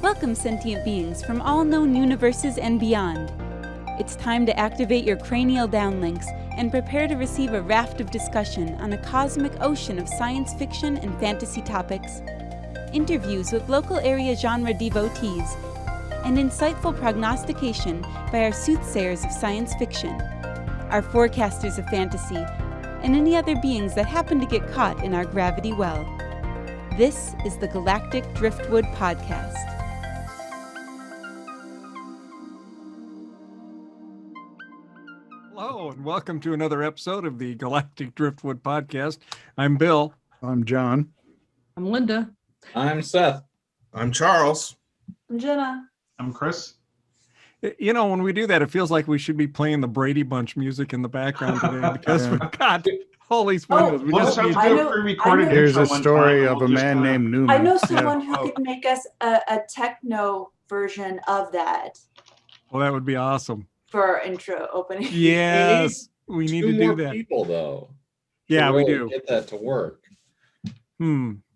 Welcome, sentient beings from all known universes and beyond. It's time to activate your cranial downlinks and prepare to receive a raft of discussion on a cosmic ocean of science fiction and fantasy topics, interviews with local area genre devotees, and insightful prognostication by our soothsayers of science fiction, our forecasters of fantasy, and any other beings that happen to get caught in our gravity well. This is the Galactic Driftwood Podcast. Hello, and welcome to another episode of the Galactic Driftwood Podcast. I'm Bill. I'm John. I'm Linda. I'm Seth. I'm Charles. I'm Jenna. I'm Chris. You know, when we do that, it feels like we should be playing the Brady Bunch music in the background today because God, holy smokes. We'll just have to do a pre-recorded. Here's a story of a man named Newman. I know someone who could make us a techno version of that. Well, that would be awesome. For our intro opening. Yes, we need to do that. People, though. Yeah, really we do. Get that to work.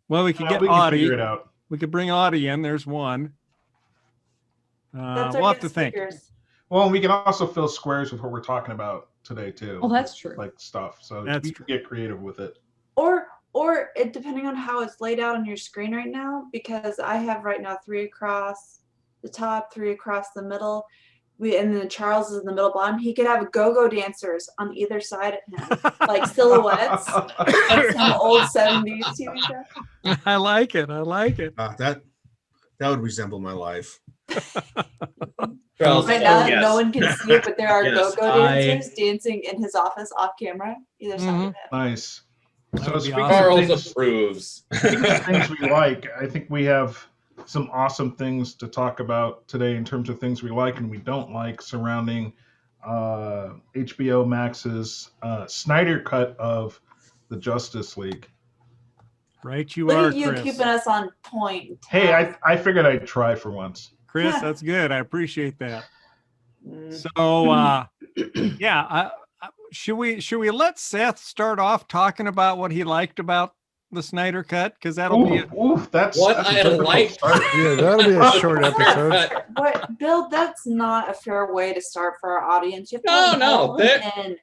Well, we could get Audie. We could bring Audie in. There's one. We'll have to think. Well, we can also fill squares with what we're talking about today too. Oh, that's true. Like stuff. So that's we can get creative with it. Or it depending on how it's laid out on your screen right now, because I have right now 3 across the top, 3 across the middle. And then Charles is in the middle bottom. He could have go-go dancers on either side of him, like silhouettes, like some old 70s TV show. I like it. I like it. That would resemble my life. Right now, no one can see it, but there are go-go dancers dancing in his office off camera, either side of him. Nice. So Charles approves. Speaking of things we like, I think we have some awesome things to talk about today in terms of things we like and we don't like surrounding HBO Max's Snyder Cut of the Justice League. Right, you Look are, at you Chris. keeping us on point. Hey, I figured I'd try for once. Chris, that's good. I appreciate that. So, should we let Seth start off talking about what he liked about the Snyder Cut? Because that'll be that's what I like. Yeah, that'll be a short episode. But Bill, that's not a fair way to start for our audience. You No, have to no, in.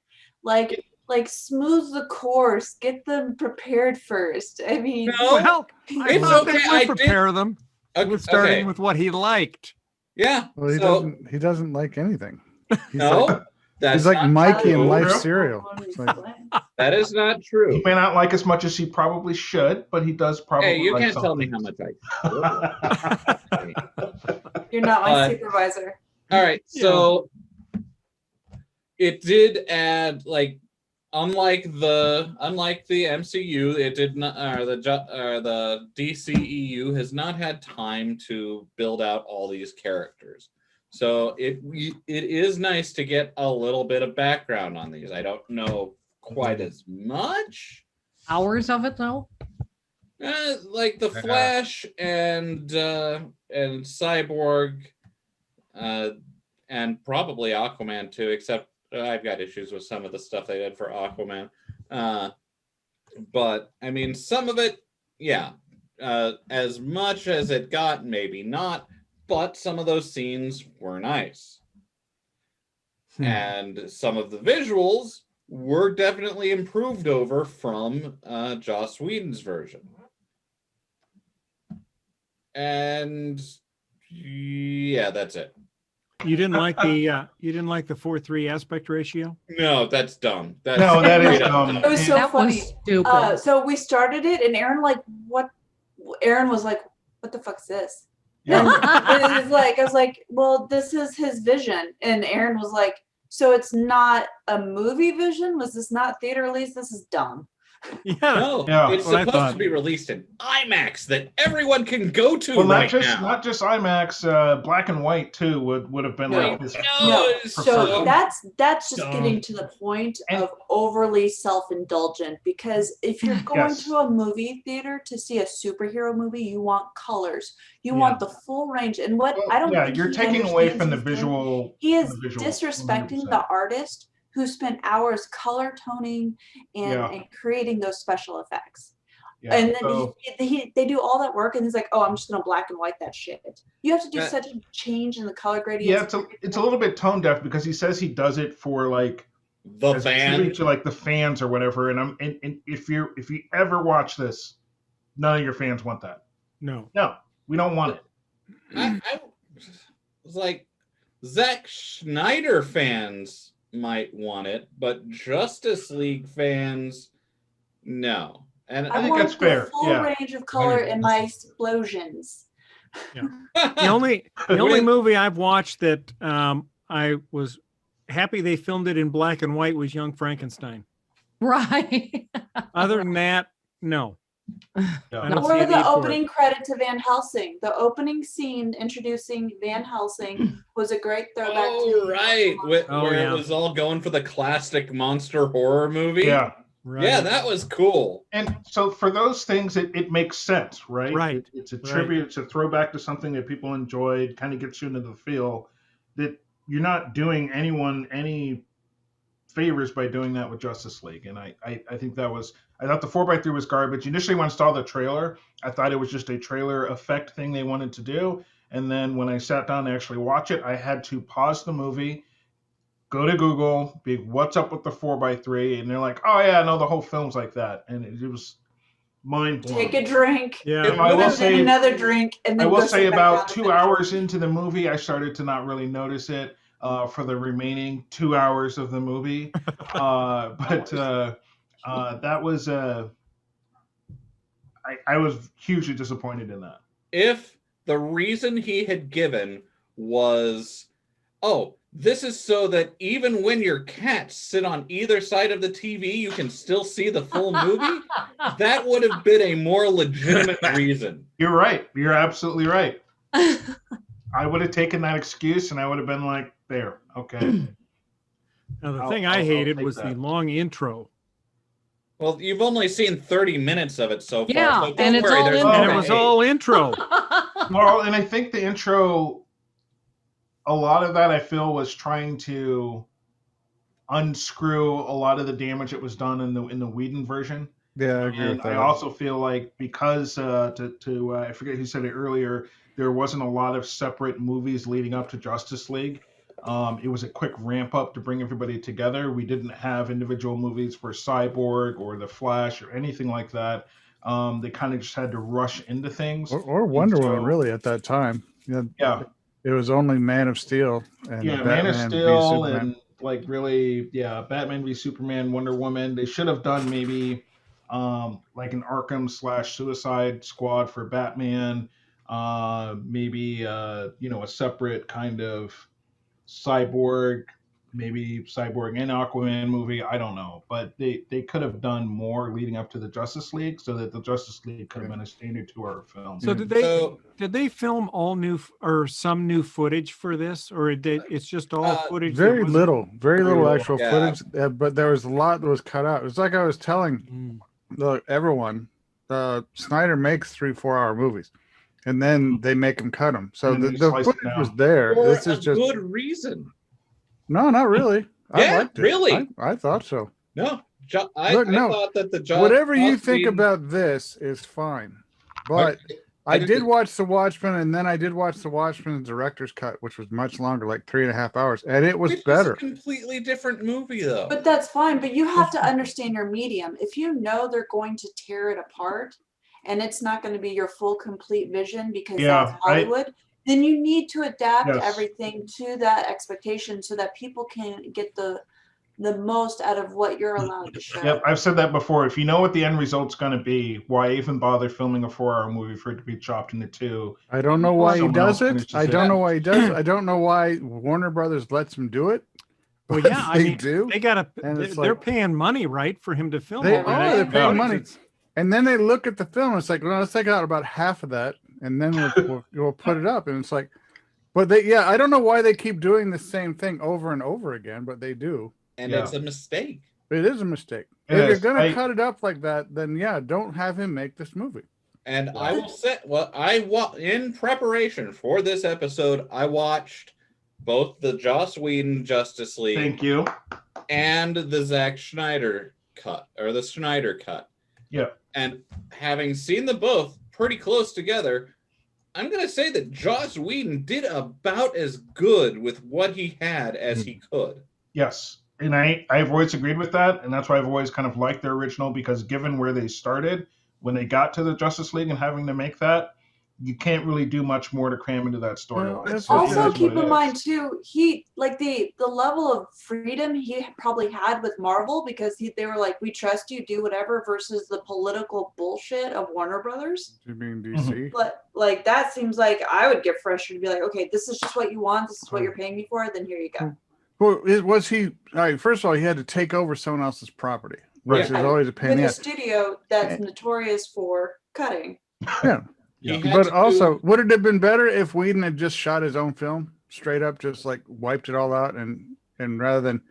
Like smooth the course, get them prepared first. I mean, well, it's okay. I prepare them with starting okay. with what he liked. Yeah. Well, he doesn't like anything. He's that's like Mikey in Life true. Cereal. Like, that is not true. He may not like as much as he probably should, but he does probably. Hey, you like can't tell something. me how much I. You're not my supervisor. All right, so it did add unlike the MCU, it did not, the DCEU has not had time to build out all these characters. So it is nice to get a little bit of background on these. I don't know quite as much. Hours of it though? Like the Flash and Cyborg, and probably Aquaman too, except I've got issues with some of the stuff they did for Aquaman. But I mean, some of it, yeah, as much as it got, maybe not, but some of those scenes were nice. And some of the visuals were definitely improved over from Joss Whedon's version. And yeah, that's it. You didn't like the 4:3 aspect ratio? No, that's dumb. That is dumb. It was so funny. Was stupid. So we started it, and Aaron was like, "What the fuck's this?" Yeah. And I was like, "Well, this is his vision," and Aaron was like, "So it's not a movie vision? Was this not theater release? This is dumb." Yeah. No, Yeah. it's That's what I supposed thought. to be released in IMAX that everyone can go to Well, right not just IMAX, black and white too would have been No. like his No, it's so so that's just dumb. getting to the point And- of overly self-indulgent, because if you're going Yes. to a movie theater to see a superhero movie, you want colors, you Yeah. want the full range. And what Well, I don't yeah, think you're he taking away understands from the he's doing, visual. he is the visual, disrespecting 100%. the artist who spent hours color toning Yeah. and creating those special effects. Yeah, And then so- they do all that work, and he's like, "Oh, I'm just gonna black and white that shit." You have to do Yeah. such a change in the color gradients. yeah, it's a little bit tone deaf because he says he does it for like the as a tribute band. to like the fans or whatever. And if you ever watch this, none of your fans want that. No. No, we don't want it. I was like, Zack Snyder fans might want it, but Justice League fans, no. And I think want that's fair, the full yeah. range of color in my explosions. The only movie I've watched that I was happy they filmed it in black and white was Young Frankenstein. Right. Other than that, no. I don't see Or a need the for it. opening credit to Van Helsing. The opening scene introducing Van Helsing was a great throwback oh, to right. Where yeah. it was all going for the classic monster horror movie. Yeah. Right. Yeah, that was cool. And so for those things, it makes sense, right? Right. It's a tribute, it's a throwback to something that people enjoyed, kind of gets you into the feel that you're not doing anyone any favors by doing that with Justice League. And I think I thought the 4x3 was garbage. Initially, when I saw the trailer, I thought it was just a trailer effect thing they wanted to do. And then when I sat down to actually watch it, I had to pause the movie, go to Google, be what's up with the 4x3, and they're like, oh yeah, no, the whole film's like that, and it was mind blowing. take a drink, Yeah. And I will and then say, another drink, and then I will go say sit back about down 2 and finish hours it. into the movie, I started to not really notice it for the remaining 2 hours of the movie. But that was I was hugely disappointed in that. If the reason he had given was, oh, this is so that even when your cats sit on either side of the TV, you can still see the full movie, that would have been a more legitimate reason. You're right. You're absolutely right. I would have taken that excuse and I would have been like, there, okay. Now, the I'll- thing I'll- I I'll hated take was the that. long intro. Well, you've only seen 30 minutes of it so far. Yeah, so don't and it's worry, all there's intro. And more it was to hate. all intro. Well, and I think the intro, a lot of that I feel was trying to unscrew a lot of the damage that was done in the Whedon version. Yeah, I agree And with I that. also feel like because I forget who said it earlier, there wasn't a lot of separate movies leading up to Justice League. It was a quick ramp up to bring everybody together. We didn't have individual movies for Cyborg or The Flash or anything like that. They kind of just had to rush into things. Or Wonder So- Woman, really, at that time. Yeah. It was only Man of Steel and Yeah, Batman Man of v Steel Superman. and like really, yeah, Batman v Superman, Wonder Woman. They should have done maybe like an Arkham / Suicide Squad for Batman. Maybe a separate kind of Cyborg, maybe Cyborg and Aquaman movie. I don't know, but they could have done more leading up to the Justice League so that the Justice League could have been a standard 2-hour film. So did they film all new or some new footage for this, or it's just all footage? that Very wasn't- little little, actual yeah. footage, but there was a lot that was cut out. It's like I was telling everyone, Snyder makes 3-4 hour movies, and then they make him cut them. So And then the they slice it footage down. was there. For This is a just good reason. no, not really. I Yeah, liked it. really? I thought so. No, Look, I no. thought that the Whatever you Joss think Whedon- about this is fine, but I did watch The Watchmen, and then I did watch The Watchmen director's cut, which was much longer, like 3.5 hours, and it was Which is better. a completely different movie, though. But that's fine. But you have to understand your medium. If you know they're going to tear it apart, and it's not going to be your full, complete vision because Yeah, that's Hollywood, then you need to adapt Yes. everything to that expectation so that people can get the most out of what you're allowed to show. Yep, I've said that before. If you know what the end result's going to be, why even bother filming a 4-hour movie for it to be chopped into 2? I don't know why he Someone does else it. finishes I it. don't know why he does it. I don't know why Warner Brothers lets him do it, Well, yeah, I They mean, do. they gotta. And it's They're like- paying money, right, for him to film. They all that. are. They're paying money. It's- And then they look at the film. It's like, well, let's take out about half of that, and then we'll put it up. And it's like, but I don't know why they keep doing the same thing over and over again, but they do. And Yeah. it's a mistake. It is a mistake. It If is. you're gonna cut it up like that, then don't have him make this movie. And I will say, in preparation for this episode, I watched both the Joss Whedon Justice League Thank you. and the Zack Snyder cut, or the Snyder cut. Yeah. And having seen them both pretty close together, I'm going to say that Joss Whedon did about as good with what he had as he could. Yes. And I've always agreed with that. And that's why I've always kind of liked their original, because given where they started, when they got to the Justice League and having to make that, you can't really do much more to cram into that storyline. Well, So it Also, is keep what it in is. mind too, he like the level of freedom he probably had with Marvel, because they were like, "We trust you, do whatever," versus the political bullshit of Warner Brothers. You mean DC? But like that seems like I would get frustrated to be like, "Okay, this is just what you want. This is what you're paying me for. Then here you go." Well, was he? All right, first of all, he had to take over someone else's property, which is always a pain in With the a ass. studio that's notorious for cutting. Yeah. He had But to also, would it have been better if Whedon had just shot his own film straight up, just like wiped it all out, and rather than,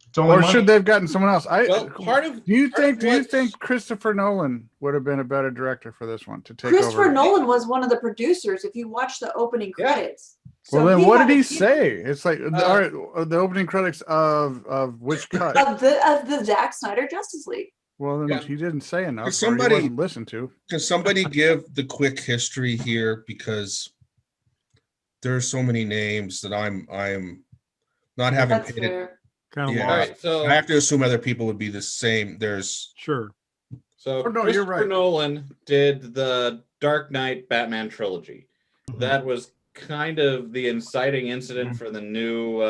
It's only or money. should they have gotten someone else? Well, part of Do you part of what's- think Christopher Nolan would have been a better director for this one to take Christopher over? Nolan was one of the producers. If you watch the opening Yeah. credits. Well, So then what had did he a- say? It's like all right, the opening credits of which cut? Of the Zack Snyder Justice League. Well, then Yeah. he didn't say enough. Could Or somebody- he wasn't listened to. Can somebody give the quick history here, because there's so many names that I'm not having That's paid it. fair. Kind of Yeah. All lost. right, so I have to assume other people would be the same. There's Sure. So Oh, no, you're Christopher right. Nolan did the Dark Knight Batman trilogy. Mhm. That was kind of the inciting incident for the new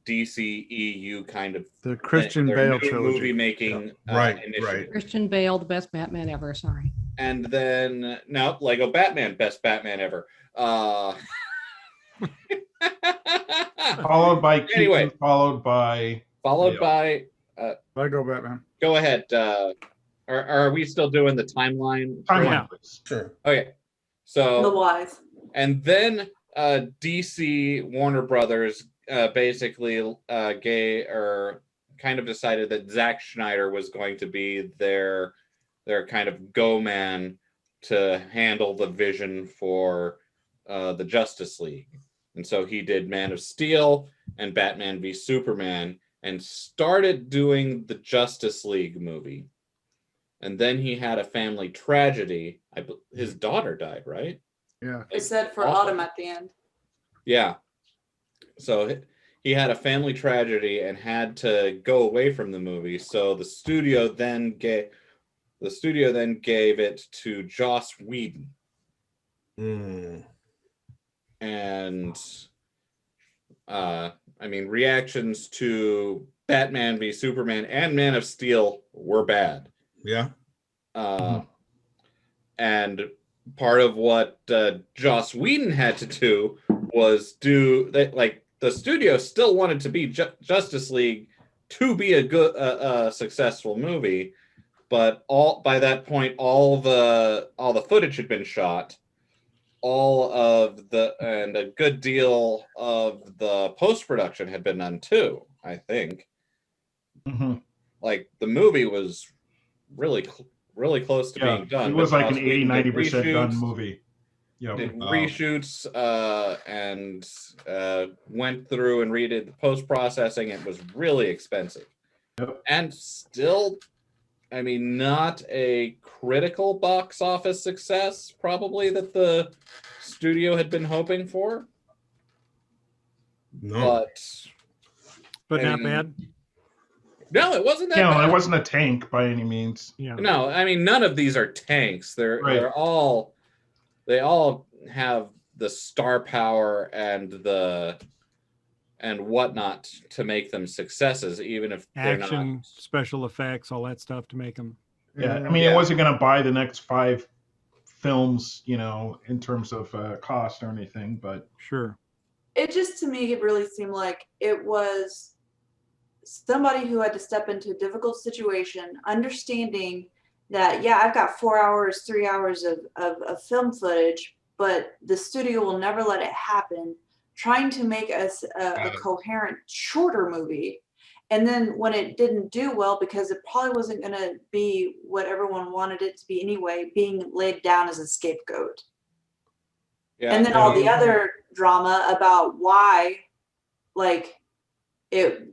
DCEU kind of The Christian their Bale new trilogy. movie making Right, initiative. right. Christian Bale, the best Batman ever. Sorry. And then no, Lego Batman, best Batman ever. Followed by Keaton, Anyway. followed by Followed Yeah. by Lego Batman. go ahead. Are we still doing the timeline? timeline, Yeah. please. sure. Okay. So The Wise. and then DC Warner Brothers basically kind of decided that Zack Snyder was going to be their kind of go man to handle the vision for the Justice League. And so he did Man of Steel and Batman v Superman and started doing the Justice League movie. And then he had a family tragedy. His daughter died, right? Yeah. It said for Awesome. Autumn at the end. Yeah. So he had a family tragedy and had to go away from the movie. So the studio then gave it to Joss Whedon. Mm. And I mean, reactions to Batman v Superman and Man of Steel were bad. Yeah. And part of what Joss Whedon had to do was do that. Like the studio still wanted to be Justice League to be a good, successful movie, but by that point, all the footage had been shot. And a good deal of the post-production had been done too, I think. Mhm. Like the movie was really close to Yeah, being done. it was but like an Joss Whedon 80-90% did done reshoots, movie. Yeah. Did Wow. reshoots and went through and redid the post-processing. It was really expensive. Yep. And still, I mean, not a critical box office success, probably, that the studio had been hoping for. No. But I not mean, bad. No, it wasn't that Yeah, bad. it wasn't a tank by any means. Yeah. No, I mean, none of these are tanks. They're all have the star power and whatnot to make them successes, even if they're Action, not. special effects, all that stuff to make them. Yeah, I mean, Yeah. it wasn't going to buy the next 5 films, in terms of cost or anything, but Sure. it just to me it really seemed like it was somebody who had to step into a difficult situation, understanding that I've got 4 hours, 3 hours of film footage, but the studio will never let it happen, trying to make us a coherent shorter movie. And then when it didn't do well, because it probably wasn't going to be what everyone wanted it to be anyway, being laid down as a scapegoat. Yeah, And then all the other drama about why, like,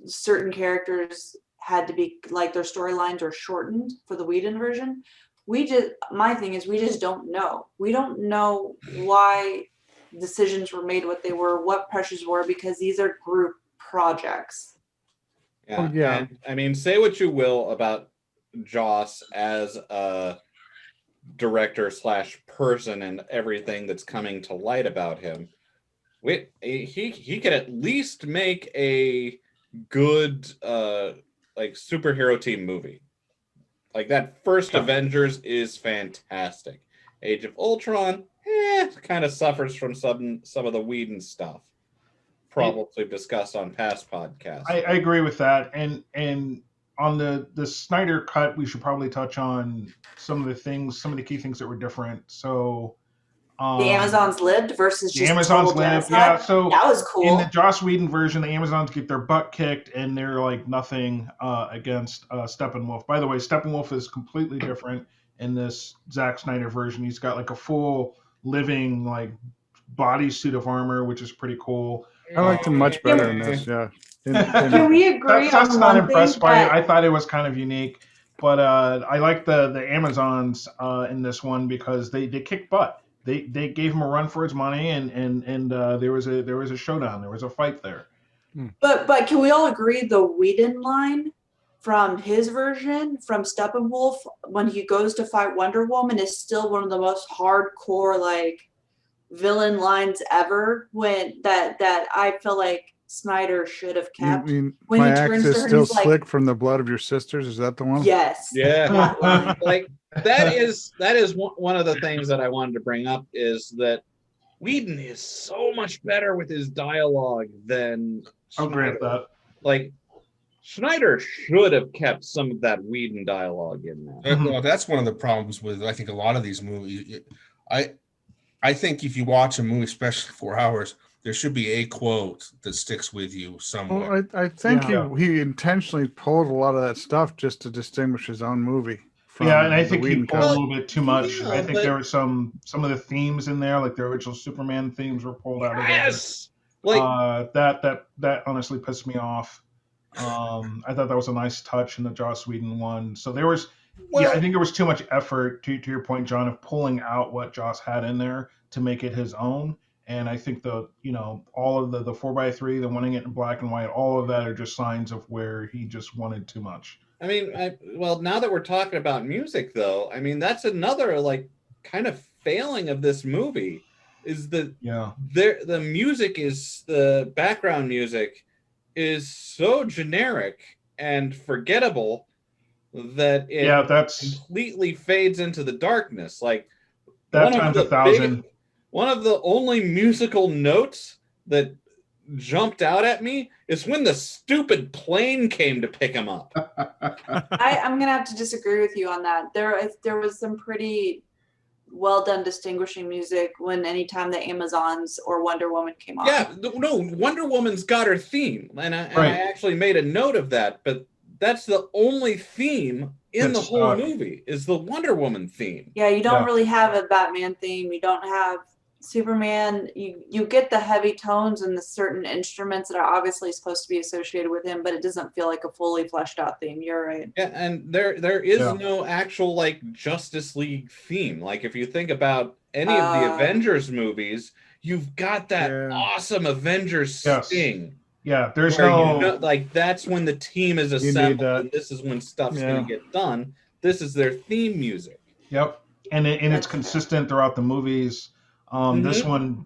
certain characters had to be, like, their storylines are shortened for the Whedon version. My thing is, we just don't know. We don't know why decisions were made what they were, what pressures were, because these are group projects. Yeah. Oh, yeah. And, I mean, say what you will about Joss as a director / person and everything that's coming to light about him. He could at least make a good like superhero team movie. Like that first Avengers is fantastic. Age of Ultron, kind of suffers from some of the Whedon stuff. Probably discussed on past podcasts. I agree with that. And on the Snyder Cut, we should probably touch on some of the key things that were different. So The Amazons lived versus the just Amazons total lived. genocide. Yeah, so that was cool. in the Joss Whedon version, the Amazons get their butt kicked, and they're like nothing against Steppenwolf. By the way, Steppenwolf is completely different in this Zack Snyder version. He's got like a full living like bodysuit of armor, which is pretty cool. I liked him much better in this. Yeah. Can we agree That's on not one impressed thing? by it. That, I thought it was kind of unique, but I like the Amazons in this one because they kick butt. They gave him a run for his money, and there was a showdown. There was a fight there. but can we all agree the Whedon line from his version, from Steppenwolf, when he goes to fight Wonder Woman, is still one of the most hardcore like villain lines ever. When that I feel like Snyder should have kept. You mean when my he axe turns is to her, still he's like, slick from the blood of your sisters? Is that the one? yes. Yeah. That line. Like that is one of the things that I wanted to bring up is that Whedon is so much better with his dialogue than I'll grant Snyder. that. Like Snyder should have kept some of that Whedon dialogue in there. Well, that's one of the problems with I think a lot of these movies. I think if you watch a movie, especially 4 hours, there should be a quote that sticks with you somewhere. Well, I think Yeah. he intentionally pulled a lot of that stuff just to distinguish his own movie. From Yeah, and I the think he Whedon pulled cut. a little bit too much. Yeah, I think but- there were some of the themes in there, like the original Superman themes, were pulled out of there. Yes. Like That honestly pissed me off. I thought that was a nice touch in the Joss Whedon one. So there was, I think there was too much effort, to your point, John, of pulling out what Joss had in there to make it his own. And I think all of the 4x3, the wanting it in black and white, all of that are just signs of where he just wanted too much. I mean, now that we're talking about music, though, I mean, that's another like kind of failing of this movie is that the music is the background music is so generic and forgettable that it completely fades into the darkness. Like that times 1,000. One of the only musical notes that jumped out at me is when the stupid plane came to pick him up. I'm gonna have to disagree with you on that. There was some pretty well done distinguishing music when anytime the Amazons or Wonder Woman came on. Yeah, no, Wonder Woman's got her theme, and I actually made a note of that. But that's the only theme in the whole movie is the Wonder Woman theme. Yeah, you don't really have a Batman theme. You don't have Superman. You get the heavy tones and the certain instruments that are obviously supposed to be associated with him, but it doesn't feel like a fully fleshed out theme. You're right. Yeah, and there is no actual like Justice League theme. Like if you think about any of the Avengers movies, you've got that awesome Avengers sting. Yeah, there's like that's when the team is assembled. And this is when stuff's going to get done. This is their theme music. Yep, and it's consistent throughout the movies. This one,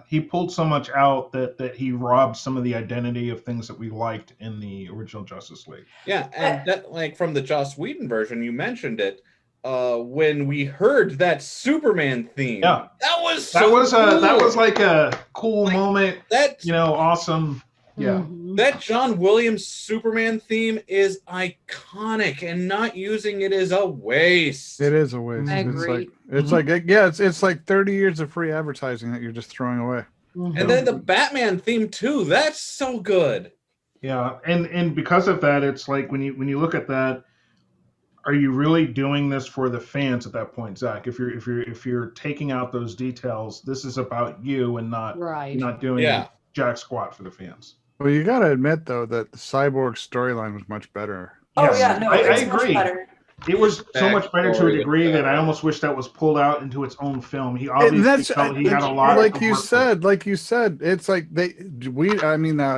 he pulled so much out that he robbed some of the identity of things that we liked in the original Justice League. Yeah, and that, like from the Joss Whedon version, you mentioned it. when we heard that Superman theme. Yeah. That was That so was cool. that was like a cool Like, moment. That Awesome. Yeah. Mhm. that John Williams Superman theme is iconic, and not using it is a waste. It is a waste. I It's agree. it's like 30 years of free advertising that you're just throwing away. And then the Batman theme too. That's so good. Yeah, and because of that, it's like when you look at that, are you really doing this for the fans at that point, Zach? If you're taking out those details, this is about you and not Right. doing Yeah. jack squat for the fans. Well, you got to admit though that the Cyborg storyline was much better. Oh Yes. yeah, no, I it's agree. much better. It was so much better to a Backstory degree with that I that. almost wish that was pulled out into its own film. He And obviously that's felt he had a lot like of you work with said, it's like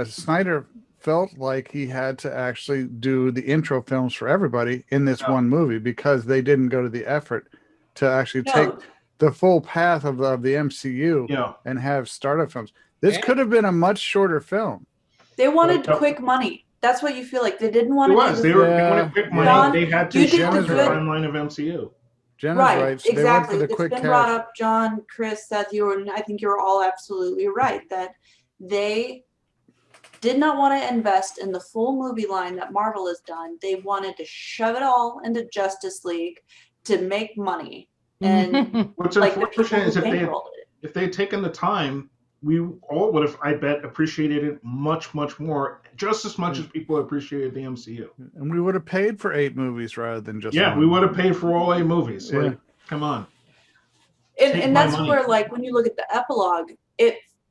Snyder felt like he had to actually do the intro films for everybody in this one movie because they didn't go to the effort to actually take the full path of the MCU and have startup films. This could have been a much shorter film. They wanted quick money. That's what you feel like. They didn't want It to. was. They wanted quick money. Don, they had to you did show the the good- timeline of MCU. Jenna's Right, They went exactly. for the It's quick been cash. brought up, John, Chris, Seth, I think you were all absolutely right that they did not want to invest in the full movie line that Marvel has done. They wanted to shove it all into Justice League to make money. And What's like the people unfortunate who is bankrolled it. if they had taken the time, we all would have, I bet, appreciated it much, much more, just as much as people appreciated the MCU. And we would have paid for 8 movies rather than just Yeah, one. we would have paid for all 8 movies. Yeah. Like, come on. And, Take and my that's money. where, like, when you look at the epilogue,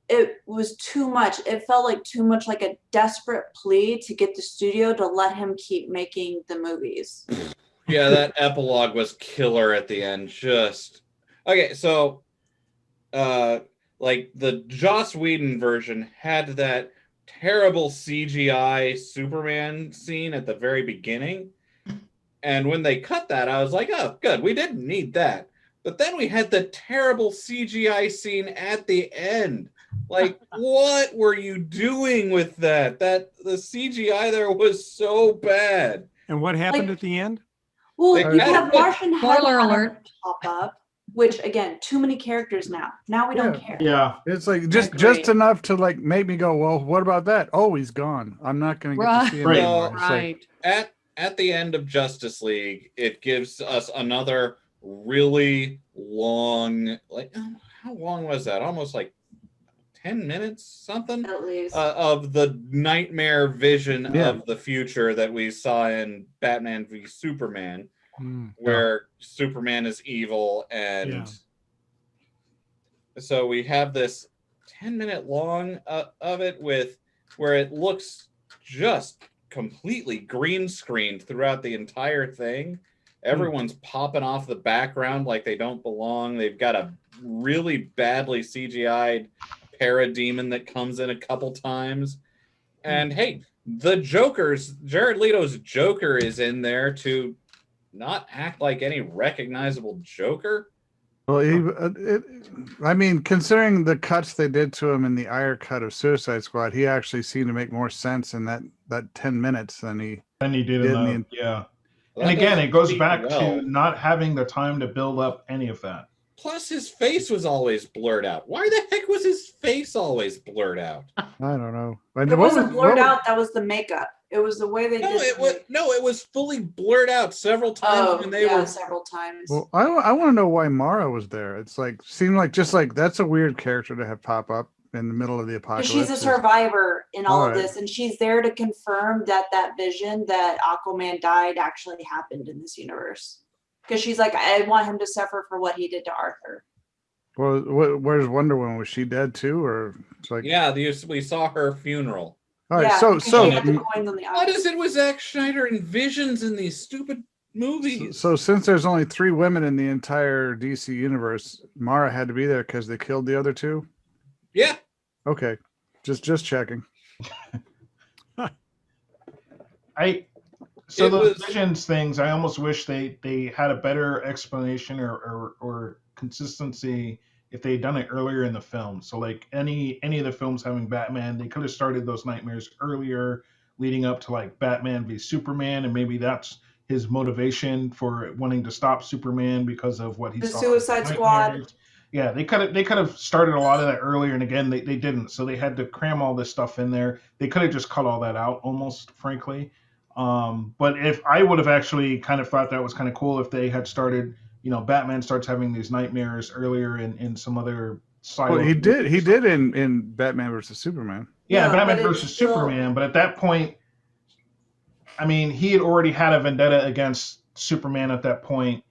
it was too much. It felt like too much like a desperate plea to get the studio to let him keep making the movies. Yeah, that epilogue was killer at the end. Okay, so like the Joss Whedon version had that terrible CGI Superman scene at the very beginning. And when they cut that, I was like, oh, good, we didn't need that. But then we had the terrible CGI scene at the end. Like, what were you doing with that? The CGI there was so bad. And what happened Like- at the end? Well, They you had have to- Martian Spoiler Headhunter alert. pop up, which again, too many characters now. Now we don't care. Yeah. It's like agree. just enough to like make me go, well, what about that? Oh, he's gone. I'm not going to get to see him Right. anymore. It's like, Right. At the end of Justice League, it gives us another really long, like, how long was that? Almost like 10 minutes, something? At least. Of the nightmare vision Yeah. of the future that we saw in Batman v Superman, Mm. where Superman is evil, and so we have this 10-minute long of it with where it looks just completely green screened throughout the entire thing. Everyone's popping off the background like they don't belong. They've got a really badly CGI'd parademon that comes in a couple times. And hey, Jared Leto's Joker is in there to not act like any recognizable Joker. well, I mean, considering the cuts they did to him in the Ire cut of Suicide Squad, he actually seemed to make more sense in that 10 minutes than he. Then he did Didn't enough. Yeah. Well, And that again, doesn't it goes speak back well. to not having the time to build up any of that. Plus, his face was always blurred out. Why the heck was his face always blurred out? I don't know. It wasn't blurred out. That was the makeup. It was the way they No, did it was fully blurred out several times Oh, when they yeah, were. several times. Well, I want to know why Mara was there. It's like seemed like just like that's a weird character to have pop up in the middle of the Because apocalypse. she's a survivor in all of Alright. this, and she's there to confirm that vision that Aquaman died actually happened in this universe. Because she's like, I want him to suffer for what he did to Arthur. Well, where's Wonder Woman? Was she dead too, or it's like? Yeah, we saw her funeral. All right, Yeah, so because so she had the coins on the What eyes. is it with Zack Snyder and visions in these stupid movies? so since there's only 3 women in the entire DC universe, Mara had to be there because they killed the other 2. Yeah, Okay, just checking. So It those was- visions things, I almost wish they had a better explanation or consistency if they had done it earlier in the film. So like any of the films having Batman, they could have started those nightmares earlier, leading up to like Batman v Superman, and maybe that's his motivation for wanting to stop Superman because of what he The saw. Suicide Squad. Yeah, they could have started a lot of that earlier, and again, they didn't. So they had to cram all this stuff in there. They could have just cut all that out, almost, frankly. But if I would have actually kind of thought that was kind of cool if they had started, Batman starts having these nightmares earlier in some other silo. Well, he did in Batman versus Superman. Yeah, Yeah, Batman but versus it's still- Superman. But at that point, I mean, he had already had a vendetta against Superman at that point.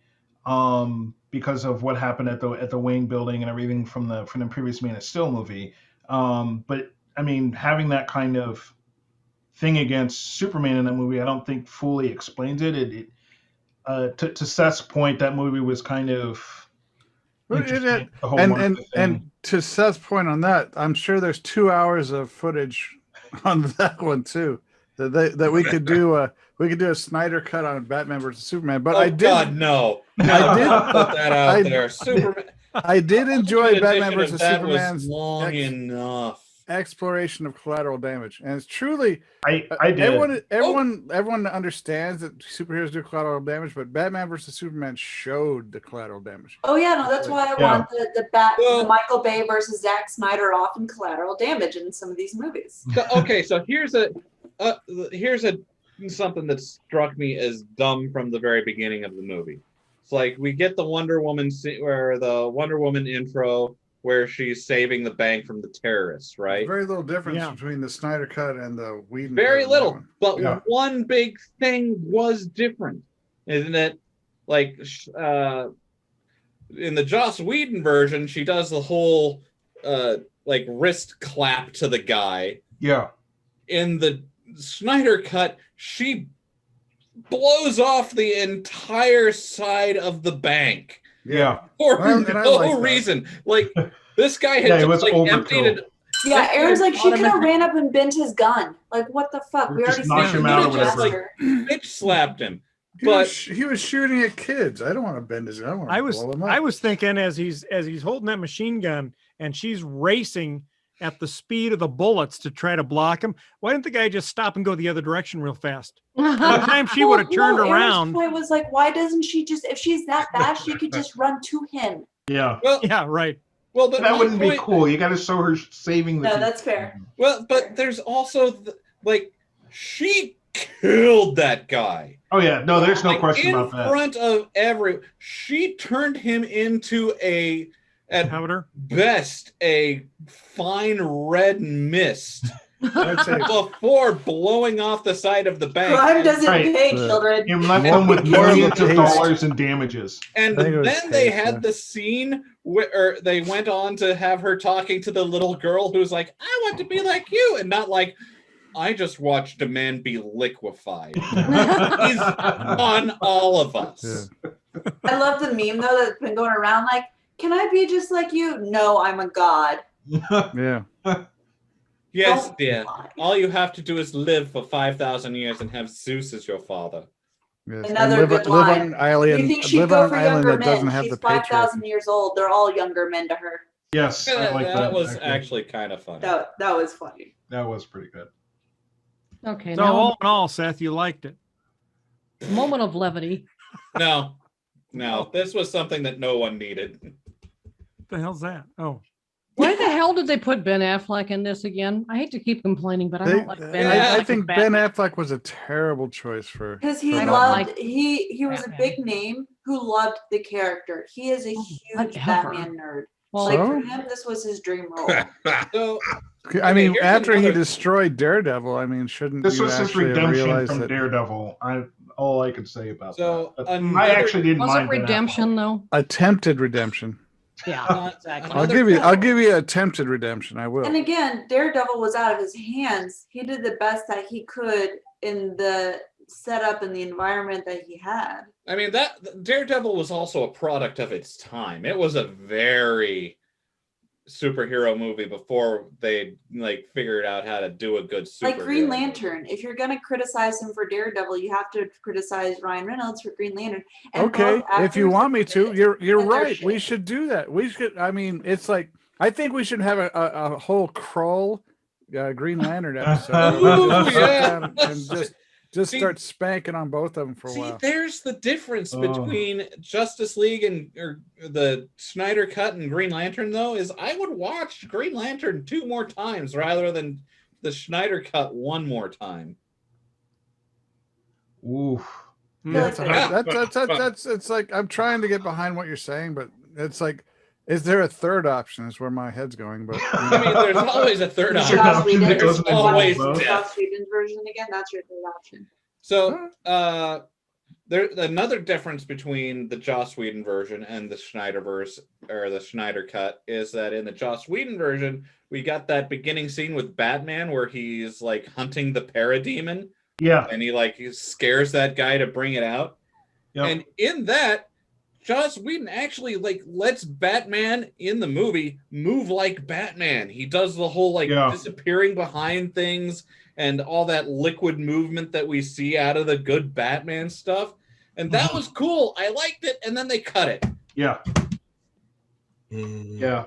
Because of what happened at the Wayne building and everything from the previous Man of Steel movie. But I mean, having that kind of thing against Superman in that movie, I don't think fully explains it. To Seth's point, that movie was kind of interesting, the whole Martha thing. And to Seth's point on that, I'm sure there's 2 hours of footage on that one too that we could do. We could do a Snyder cut on Batman versus Superman, but God, no. I did Put that out there. Superman. I did enjoy An Batman edition of versus that Superman's was long enough. exploration of collateral damage, and it's truly I did. Everyone understands that superheroes do collateral damage, but Batman versus Superman showed the collateral damage. Oh yeah, no, that's why I want the Michael Bay versus Zack Snyder often collateral damage in some of these movies. So here's something that struck me as dumb from the very beginning of the movie. It's like we get the Wonder Woman intro where she's saving the bank from the terrorists, right? Very little difference between the Snyder Cut and the Whedon. Very cut little, but one big thing was different, isn't it? Like in the Joss Whedon version, she does the whole like wrist clap to the guy. Yeah. In the Snyder Cut, she blows off the entire side of the bank. Yeah. For no reason. Like this guy had just like emptied it. Yeah, Aaron's like, she could have ran up and bent his gun. Like, what the fuck? We already knocked him out or just whatever. like bitch slapped him. He was shooting at kids. I don't want to bend his gun. I was thinking as he's holding that machine gun and she's racing at the speed of the bullets to try to block him. Why didn't the guy just stop and go the other direction real fast? By the time she would have turned around. Aaron's point was like, why doesn't she just, if she's that fast, she could just run to him. Yeah. Well, yeah, right. Well, but that wouldn't be cool. You got to show her saving the. No, that's fair. Well, but there's also she killed that guy. Oh yeah, no, there's no question about that. In front of she turned him into at powder best a fine red mist before blowing off the side of the bank. Crime doesn't pay, children. You left them with millions of dollars in damages. And then they had the scene where they went on to have her talking to the little girl who's like, I want to be like you, and not like, I just watched a man be liquefied. He's on all of us. Yeah. I love the meme though that's been going around like, can I be just like you? No, I'm a god. Yeah. Yes, dear. All you have to do is live for 5,000 years and have Zeus as your father. Yes. Another good line. Live on an island, You think she'd go for younger men? She's the 5,000 years old. They're all younger men to her. Yes, I like that was actually kind of funny. That was funny. That was pretty good. Okay. So all in all, Seth, you liked it. Moment of levity. No, this was something that no one needed. What the hell's that? Oh. Why the hell did they put Ben Affleck in this again? I hate to keep complaining, but I don't like Ben Affleck. I think Ben Affleck was a terrible choice for because he loved he was a big name who loved the character. He is a huge Batman nerd. Well, for him, this was his dream role. So, I mean, after he destroyed Daredevil, I mean, shouldn't this you was his actually redemption realize from that Daredevil? All I could say about that. I actually didn't mind. Was it redemption though? Attempted redemption. Yeah, exactly. I'll give you attempted redemption. I will. And again, Daredevil was out of his hands. He did the best that he could in the setup and the environment that he had. I mean, that Daredevil was also a product of its time. It was a very superhero movie before they figured out how to do a good superhero. Like Green Lantern. If you're gonna criticize him for Daredevil, you have to criticize Ryan Reynolds for Green Lantern. And okay, if you want me to, you're right. We should do that. We should. I mean, it's like I think we should have a whole Krull Green Lantern episode. Ooh, yeah. and just Just start spanking on both of them for a while. There's the difference between Justice League and the Snyder Cut and Green Lantern, though, is I would watch Green Lantern 2 more times rather than the Snyder Cut 1 more time. Oof. That's it's like I'm trying to get behind what you're saying, but it's like, is there a third option? Is where my head's going. But I mean, there's always a third option. There's always Joss Whedon's version again. That's your third option. So there's another difference between the Joss Whedon version and the Snyderverse or the Snyder Cut is that in the Joss Whedon version, we got that beginning scene with Batman where he's like hunting the parademon. Yeah. And he scares that guy to bring it out. Yep. And in that, Joss Whedon actually lets Batman in the movie move like Batman. He does the whole disappearing behind things and all that liquid movement that we see out of the good Batman stuff. And that was cool. I liked it. And then they cut it. Yeah. Yeah.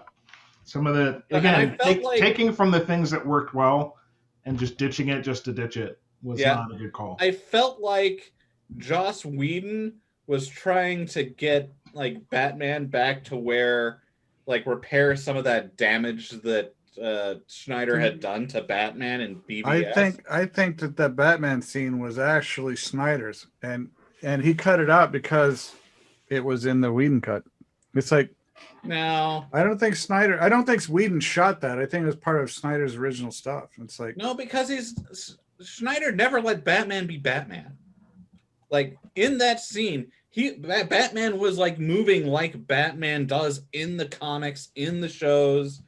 Some of the, again, taking from the things that worked well and just ditching it just to ditch it was not a good call. I felt like Joss Whedon was trying to get Batman back to where repair some of that damage that Snyder had done to Batman and BVS. I think that Batman scene was actually Snyder's, and he cut it out because it was in the Whedon cut. It's like, no, I don't think Whedon shot that. I think it was part of Snyder's original stuff. It's like, no, because Snyder never let Batman be Batman. In that scene, Batman was moving like Batman does in the comics, in the shows.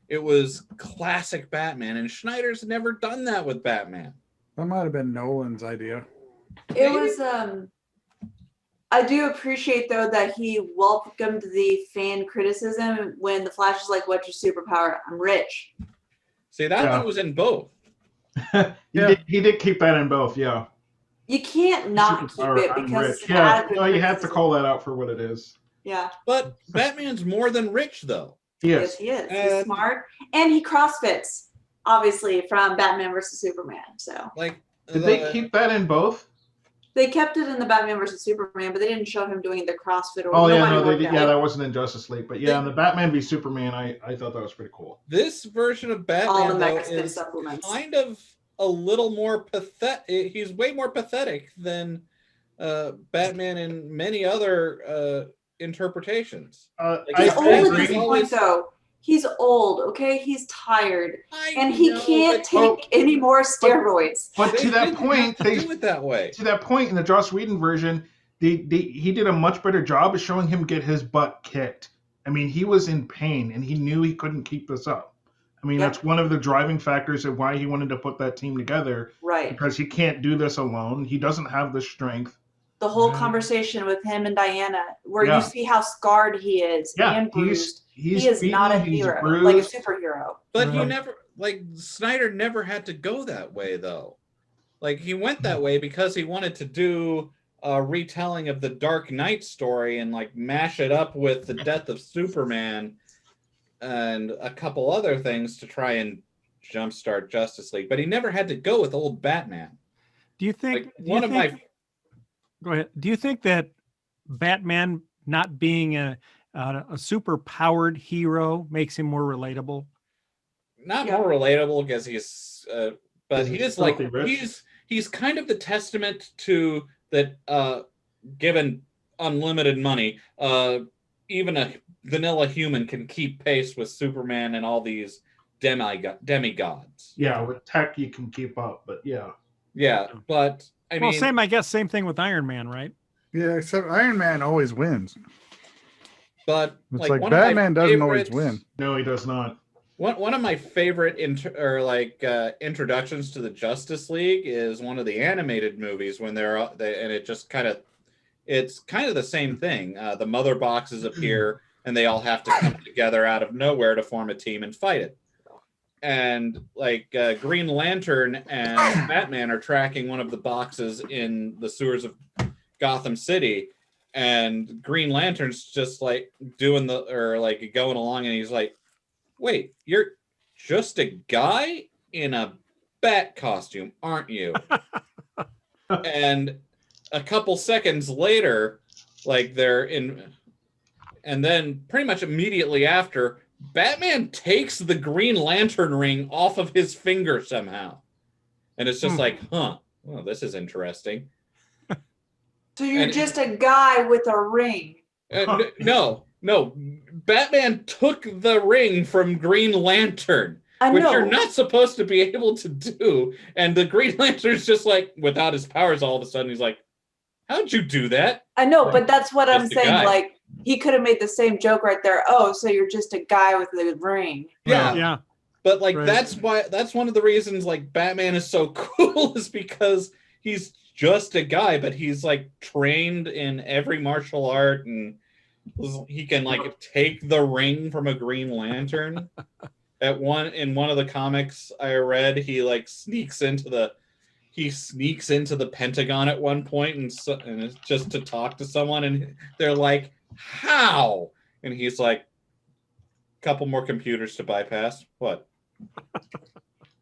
It was classic Batman, and Schneider's never done that with Batman. That might have been Nolan's idea. It was I do appreciate though that he welcomed the fan criticism when the Flash is like, "What's your superpower? I'm rich." See, that one was in both. He did keep that in both, yeah. You can't not keep it because it's you have to call that out for what it is. Yeah. But Batman's more than rich, though. Yes, he is. He's smart, and he crossfits, obviously, from Batman versus Superman. So, did they keep that in both? They kept it in the Batman versus Superman, but they didn't show him doing the CrossFit. That wasn't in Justice League, but in the Batman v Superman, I thought that was pretty cool. This version of Batman is kind of a little more pathetic. He's way more pathetic than Batman in many other interpretations. He's old at this point, though. He's old, okay? He's tired, and he can't take any more steroids. But to that point, they do it that way. To that point, in the Joss Whedon version, he did a much better job of showing him get his butt kicked. I mean, he was in pain, and he knew he couldn't keep this up. I mean, that's one of the driving factors of why he wanted to put that team together. Right. Because he can't do this alone. He doesn't have the strength. The whole conversation with him and Diana, where you see how scarred he is and bruised. He is not a hero, like a superhero. But he never, Snyder never had to go that way, though. He went that way because he wanted to do a retelling of the Dark Knight story and, mash it up with the death of Superman and a couple other things to try and jumpstart Justice League. But he never had to go with old Batman. Do you think... Go ahead. Do you think that Batman not being a super powered hero makes him more relatable? Not more relatable because he's, but he is he's kind of the testament to that. Given unlimited money, even a vanilla human can keep pace with Superman and all these demigods. Yeah, with tech you can keep up, but but. Same thing with Iron Man, right? Yeah, except Iron Man always wins. But it's Batman doesn't always win. No, he does not. One of my favorite introductions to the Justice League is one of the animated movies when and it just it's kind of the same thing. The mother boxes appear and they all have to come together out of nowhere to form a team and fight it. And Green Lantern and Batman are tracking one of the boxes in the sewers of Gotham City, and Green Lantern's just going along, and he's like, "Wait, you're just a guy in a bat costume, aren't you?" And a couple seconds later, like they're in, and then pretty much immediately after, Batman takes the Green Lantern ring off of his finger somehow. And it's just like, well, this is interesting. So you're just a guy with a ring. No. Batman took the ring from Green Lantern, which you're not supposed to be able to do. And the Green Lantern's just like, without his powers, all of a sudden, he's like, how'd you do that? I know, but that's what I'm saying. Guy. Like, he could have made the same joke right there. Oh, so you're just a guy with a ring. Yeah. But like, that's one of the reasons like Batman is so cool is because he's just a guy, but he's like trained in every martial art, and he can like take the ring from a Green Lantern. In one of the comics I read, he like sneaks into the Pentagon at one point, and it's just to talk to someone, and they're like, how? And he's like, couple more computers to bypass. What?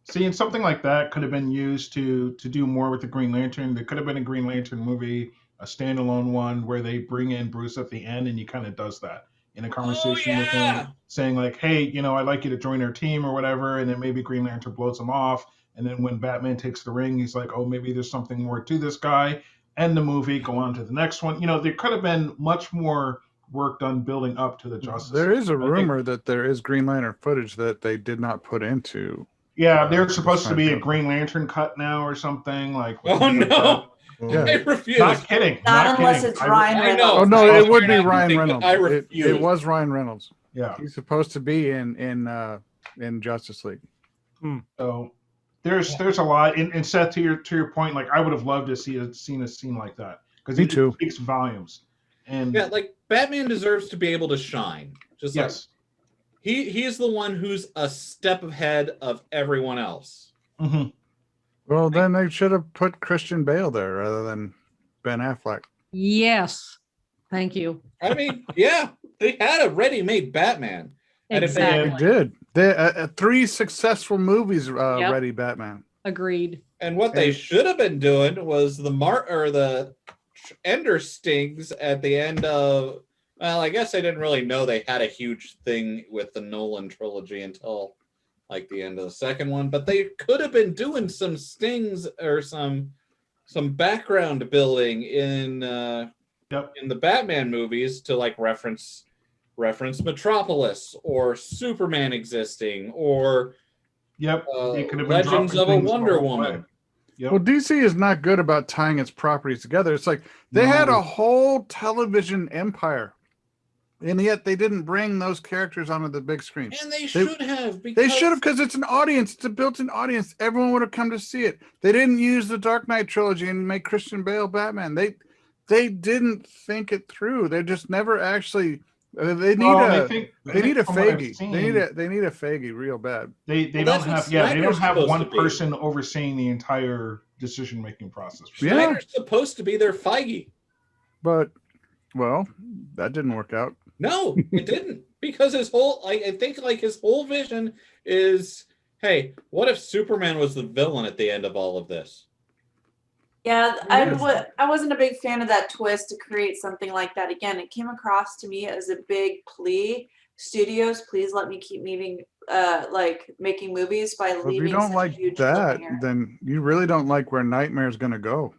See, and something like that could have been used to do more with the Green Lantern. There could have been a Green Lantern movie, a standalone one, where they bring in Bruce at the end, and he kind of does that in a conversation with him, saying like, hey, I'd like you to join our team or whatever, and then maybe Green Lantern blows him off, and then when Batman takes the ring, he's like, oh, maybe there's something more to this guy, end the movie, go on to the next one. There could have been much more work done building up to the Justice. There is a rumor that there is Green Lantern footage that they did not put into. Yeah, there's supposed to be a Green Lantern cut now or something like. Oh no! Yeah. I refuse. Not kidding. Not unless it's Ryan Reynolds. Oh no, it would be Ryan Reynolds. I refuse. It was Ryan Reynolds. Yeah, he's supposed to be in Justice League. So there's a lot. And Seth, to your point, like I would have loved to seen a scene like that because it speaks volumes. And yeah, like Batman deserves to be able to shine. Just yes. He's the one who's a step ahead of everyone else. Mm-hmm. Well, then they should have put Christian Bale there rather than Ben Affleck. Yes. Thank you. I mean, yeah, they had a ready-made Batman. Exactly. They did. They 3 successful movies ready Batman. Agreed. And what they should have been doing was the Ender Stings at the end of. Well, I guess I didn't really know they had a huge thing with the Nolan trilogy until like the end of the second one, but they could have been doing some stings or some background building in the Batman movies to like reference Metropolis or Superman existing or Legends of a Wonder Woman. Yep. Well, DC is not good about tying its properties together. It's like they had a whole television empire. And yet they didn't bring those characters onto the big screen. And they should have. They should have, because it's an audience. It's a built-in audience. Everyone would have come to see it. They didn't use the Dark Knight trilogy and make Christian Bale Batman. They didn't think it through. They just never actually. They need a Feige. They need a Feige real bad. They don't have one person overseeing the entire decision-making process. Snyder's supposed to be their Feige. But well, that didn't work out. No, it didn't, because his whole vision is, hey, what if Superman was the villain at the end of all of this? Yeah, I wasn't a big fan of that twist to create something like that again. It came across to me as a big plea. Studios, please let me keep making movies by leaving. If you don't like that, then you really don't like where Nightmare's going to go.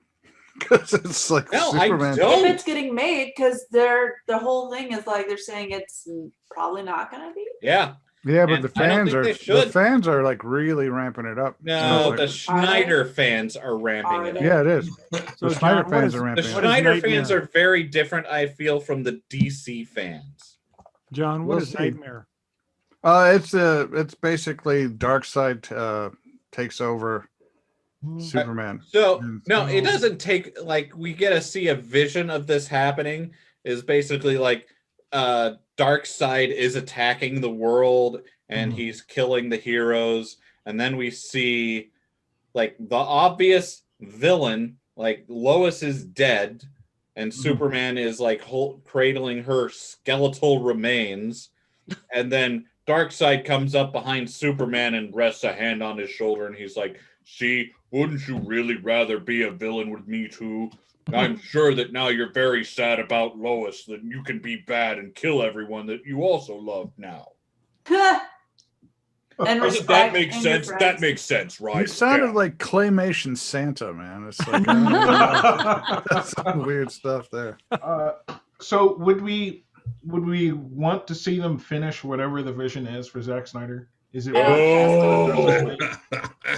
Because it's like Superman. I don't. If it's getting made, because the whole thing is like they're saying it's probably not going to be. Yeah. Yeah, but the fans are like really ramping it up. No, the Snyder fans are ramping it up. Yeah, it is. So the Snyder fans are ramping it up. The Snyder fans are very different, I feel, from the DC fans. John, what is Nightmare? It's basically Darkseid takes over Superman. So no, it doesn't take like we get to see a vision of this happening. Is basically like Darkseid is attacking the world and he's killing the heroes, and then we see like the obvious villain, like Lois is dead and Superman is like cradling her skeletal remains, and then Darkseid comes up behind Superman and rests a hand on his shoulder, and he's like, See, wouldn't you really rather be a villain with me too? I'm sure that now you're very sad about Lois, that you can be bad and kill everyone that you also love now. And Doesn't that respect make and your sense? That friends. makes sense, right? You sounded Yeah. like claymation Santa, man. It's like I don't know. That's some weird stuff there. So would we want to see them finish whatever the vision is for Zack Snyder? Is it? Oh.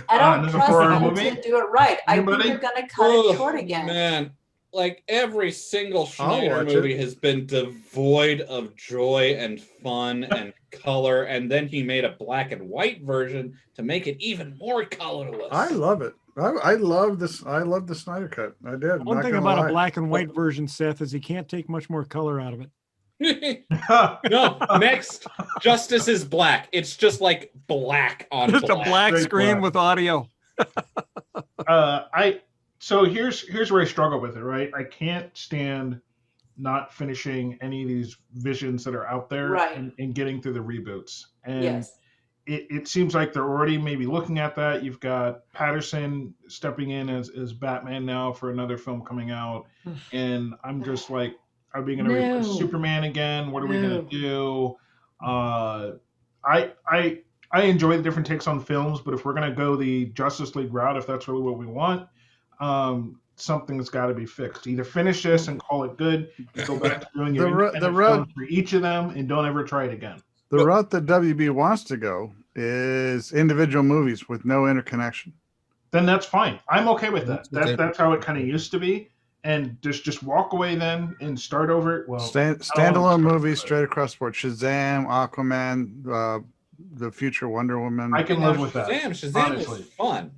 I don't another trust horror them movie? to do it right. Anybody? I think they're going to cut it short again. Man, like every single Snyder watch movie it. has been devoid of joy and fun and color, and then he made a black and white version to make it even more colorless. I love it. I love this. I love the Snyder Cut. I did. One not thing gonna about lie. a black and white version, Seth, is you can't take much more color out of it. No, next, Justice is black. It's just like black on Just black. a black Straight screen black. with audio. So here's where I struggle with it, right? I can't stand not finishing any of these visions that are out there Right. and getting through the reboots. And Yes. it seems like they're already maybe looking at that. You've got Patterson stepping in as Batman now for another film coming out. And I'm just like, are we going to No. replace Superman again? What are we No. going to do? I enjoy the different takes on films, but if we're going to go the Justice League route, if that's really what we want, something's got to be fixed. Either finish this and call it good, and go back to doing your independent films for each of them, and don't ever try it again. The route that WB wants to go is individual movies with no interconnection. Then that's fine. I'm okay with that. That's how it kind of used to be. And just walk away then and start over. Well, Standalone movies straight across the board. Shazam, Aquaman, the future Wonder Woman. I can live with that. Shazam honestly. is fun.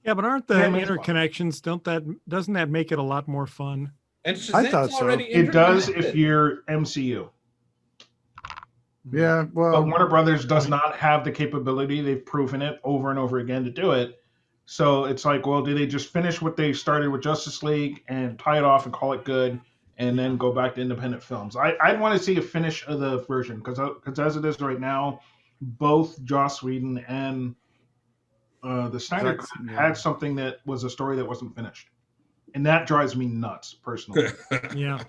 Yeah, but aren't the Shazam is fun. interconnections? Doesn't that make it a lot more fun? And I thought Shazam's so. already It does interconnected. if you're MCU. Yeah, But well, Warner Brothers does not have the capability. They've proven it over and over again to do it. So it's like, well, do they just finish what they started with Justice League and tie it off and call it good, and then go back to independent films? I'd want to see a finish of the version because as it is right now, both Joss Whedon and the Snyder Cut had something that was a story that wasn't finished, and that drives me nuts personally. Yeah.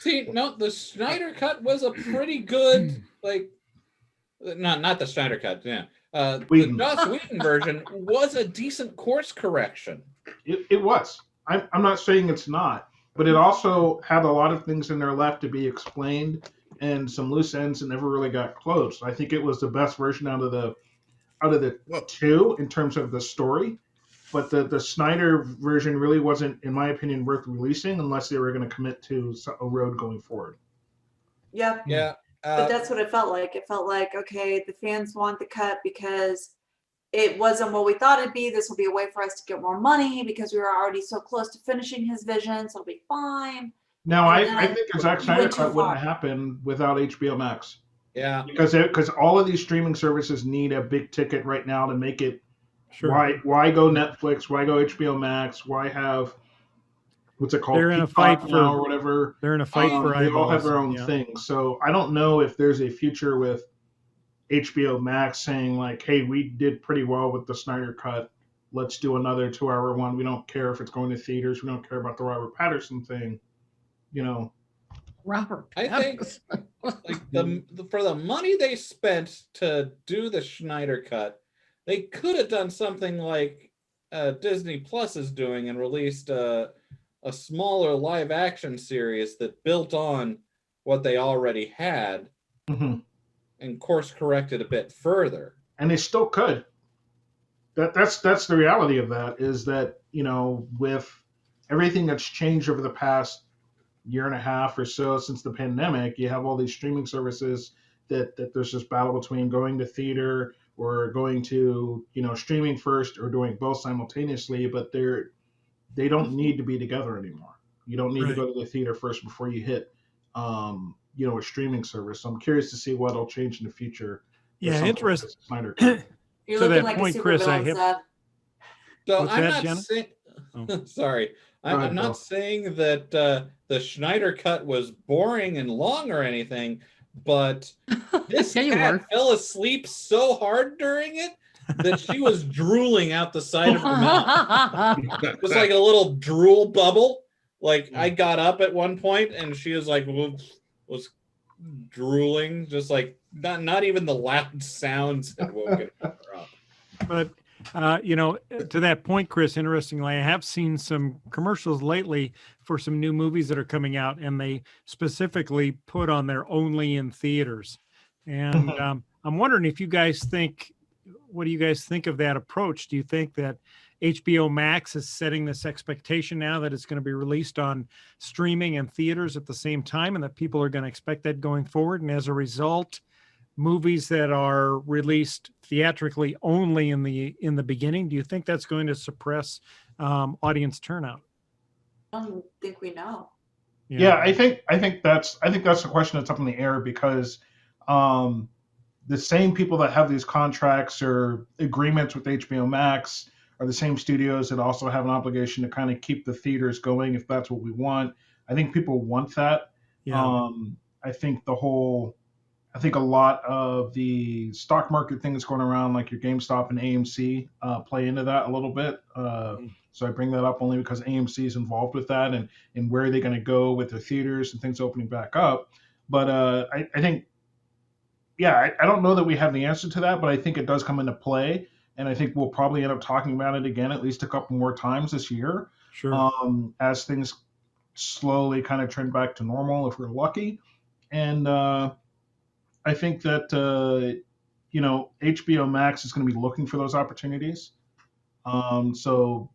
See, no, the Snyder Cut was a pretty good, like, not the Snyder Cut, yeah. The Joss Whedon version was a decent course correction. It was. I'm not saying it's not, but it also had a lot of things in there left to be explained and some loose ends that never really got closed. I think it was the best version out of the two in terms of the story, but the Snyder version really wasn't, in my opinion, worth releasing unless they were going to commit to a road going forward. Yep. Yeah. But that's what it felt like. It felt like, okay, the fans want the cut because it wasn't what we thought it'd be. This will be a way for us to get more money because we were already so close to finishing his vision, so it'll be fine. Now, And I then think a Zack we Snyder went too Cut wouldn't far. happen without HBO Max. Yeah. Because all of these streaming services need a big ticket right now to make it. Sure. Why go Netflix? Why go HBO Max? Why have what's it called? They're in a Peacock fight now for- or whatever. They're in a fight for They all have eyeballs. their own Yeah. thing. So I don't know if there's a future with HBO Max saying like, "Hey, we did pretty well with the Snyder Cut. Let's do another 2-hour one. We don't care if it's going to theaters. We don't care about the Robert Pattinson thing." You know. Robert. I think like for the money they spent to do the Snyder Cut, they could have done something like Disney Plus is doing and released a smaller live action series that built on what they already had and course corrected a bit further. And they still could. That's the reality of that is that, you know, with everything that's changed over the past year and a half or so since the pandemic, you have all these streaming services that there's this battle between going to theater or going to, you know, streaming first or doing both simultaneously, but they don't need to be together anymore. You don't need to go to the theater first before you hit you know, a streaming service. So I'm curious to see what'll change in the future. Yeah, interesting. Snyder Cut. You're To looking that like point, a Chris, I supervillain, have- Seth. So What's I'm that, not Jenna? saying. Oh. Sorry, Go ahead, I'm not Bill. saying that the Schneider Cut was boring and long or anything, but this Yeah, you cat were. fell asleep so hard during it that she was drooling out the side of her mouth. It was like a little drool bubble. Like I got up at one point and she was like was drooling, just like not even the loud sounds had woken her up. But to that point, Chris, interestingly, I have seen some commercials lately for some new movies that are coming out, and they specifically put on their only in theaters. And I'm wondering if you guys what do you guys think of that approach? Do you think that HBO Max is setting this expectation now that it's going to be released on streaming and theaters at the same time, and that people are going to expect that going forward? And as a result, movies that are released theatrically only in the beginning, do you think that's going to suppress audience turnout? I don't think we know. Yeah, I think that's the question that's up in the air, because the same people that have these contracts or agreements with HBO Max are the same studios that also have an obligation to kind of keep the theaters going if that's what we want. I think people want that. Yeah. I think a lot of the stock market things going around, like your GameStop and AMC, play into that a little bit. So I bring that up only because AMC is involved with that, and where are they going to go with their theaters and things opening back up. But I think, I don't know that we have the answer to that, but I think it does come into play. And I think we'll probably end up talking about it again at least a couple more times this year. Sure. As things slowly kind of trend back to normal, if we're lucky. And I think that, HBO Max is going to be looking for those opportunities. So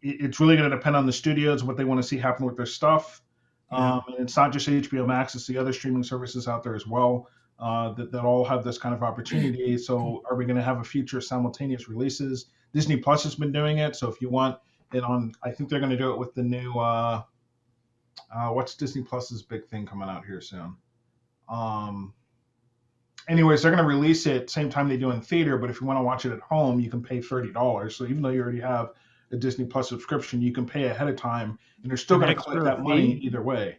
it's really going to depend on the studios, what they want to see happen with their stuff. And it's not just HBO Max, it's the other streaming services out there as well, that all have this kind of opportunity. So are we going to have a future simultaneous releases? Disney Plus has been doing it. So if you want it on, I think they're going to do it with the new, what's Disney Plus's big thing coming out here soon? Anyways, they're going to release it same time they do in theater, but if you want to watch it at home, you can pay $30. So even though you already have a Disney Plus subscription, you can pay ahead of time, and they're still going to collect that money either way.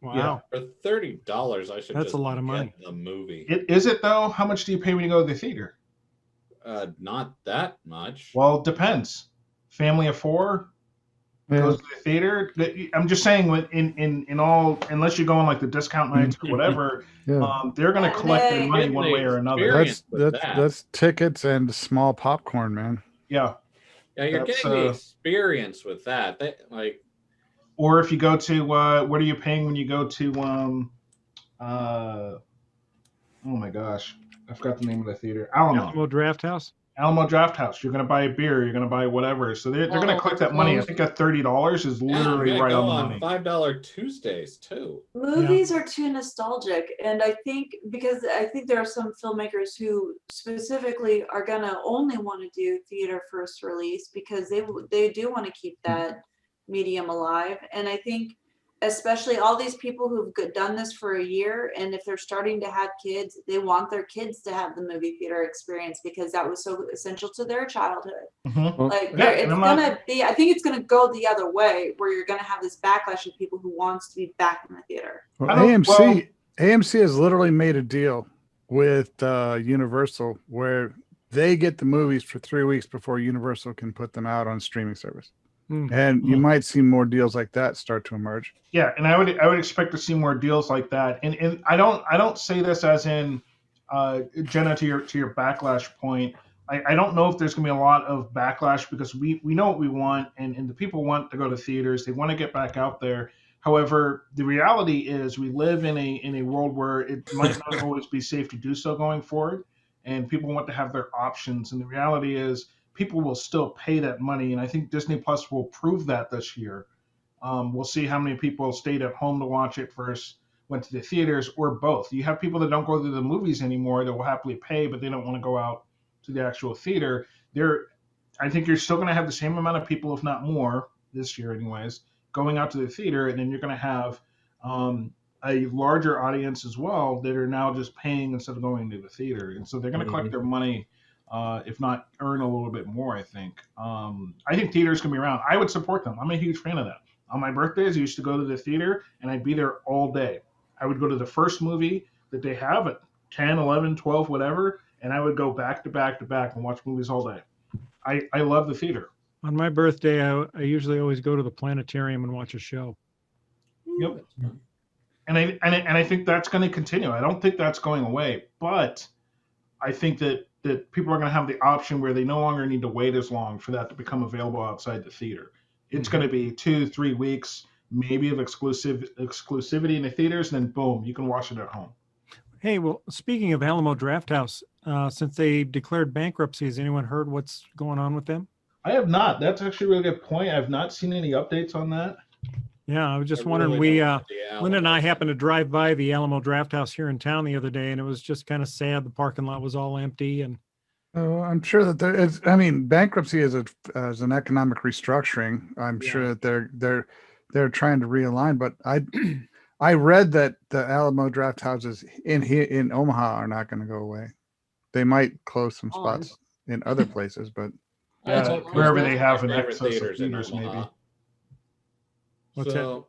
Wow. Yeah, for $30, I should. That's a lot of money. The movie. Is it though? How much do you pay when you go to the theater? Not that much. Well, it depends. Family of four goes to the theater. I'm just saying, in all, unless you go on like the discount nights or whatever, they're going to collect their money one way or another. That's tickets and small popcorn, man. Yeah. Yeah, you're getting the experience with that. Or if you go to, what are you paying when you go to, oh my gosh, I forgot the name of the theater. Alamo Draft House. Alamo Draft House. You're going to buy a beer. You're going to buy whatever. So they're going to collect that money. I think that $30 is literally right on the money. $5 Tuesdays too. Movies are too nostalgic, and I think there are some filmmakers who specifically are going to only want to do theater first release because they do want to keep that medium alive. And I think especially all these people who've done this for a year, and if they're starting to have kids, they want their kids to have the movie theater experience because that was so essential to their childhood. Mm-hmm. I think it's gonna go the other way, where you're gonna have this backlash of people who wants to be back in the theater. Well, AMC has literally made a deal with Universal where they get the movies for 3 weeks before Universal can put them out on streaming service. And you might see more deals like that start to emerge. Yeah, and I would expect to see more deals like that. And I don't say this as in Jenna, to your backlash point. I don't know if there's gonna be a lot of backlash because we know what we want, and the people want to go to theaters. They want to get back out there. However, the reality is we live in a world where it might not always be safe to do so going forward, and people want to have their options. And the reality is, people will still pay that money, and I think Disney Plus will prove that this year. We'll see how many people stayed at home to watch it versus went to the theaters, or both. You have people that don't go to the movies anymore that will happily pay, but they don't want to go out to the actual theater. I think you're still going to have the same amount of people, if not more, this year anyways, going out to the theater, and then you're going to have a larger audience as well that are now just paying instead of going to the theater. And so they're going to collect their money, if not earn a little bit more, I think. I think theaters can be around. I would support them. I'm a huge fan of that. On my birthdays, I used to go to the theater, and I'd be there all day. I would go to the first movie that they have at 10, 11, 12, whatever, and I would go back to back to back and watch movies all day. I love the theater. On my birthday, I usually always go to the planetarium and watch a show. Yep. And I think that's going to continue. I don't think that's going away, but I think that people are going to have the option where they no longer need to wait as long for that to become available outside the theater. It's going to be 2-3 weeks, maybe of exclusivity in the theaters, and then boom, you can watch it at home. Hey, well, speaking of Alamo Drafthouse, since they declared bankruptcy, has anyone heard what's going on with them? I have not. That's actually a really good point. I've not seen any updates on that. Yeah, I was just wondering. Linda and I happened to drive by the Alamo Drafthouse here in town the other day, and it was just kind of sad. The parking lot was all empty, and I'm sure that there is. I mean, bankruptcy is an economic restructuring. I'm sure that they're trying to realign. But I read that the Alamo Drafthouses in Omaha are not going to go away. They might close some spots in other places, but wherever they have an excess of theaters, maybe. What's that?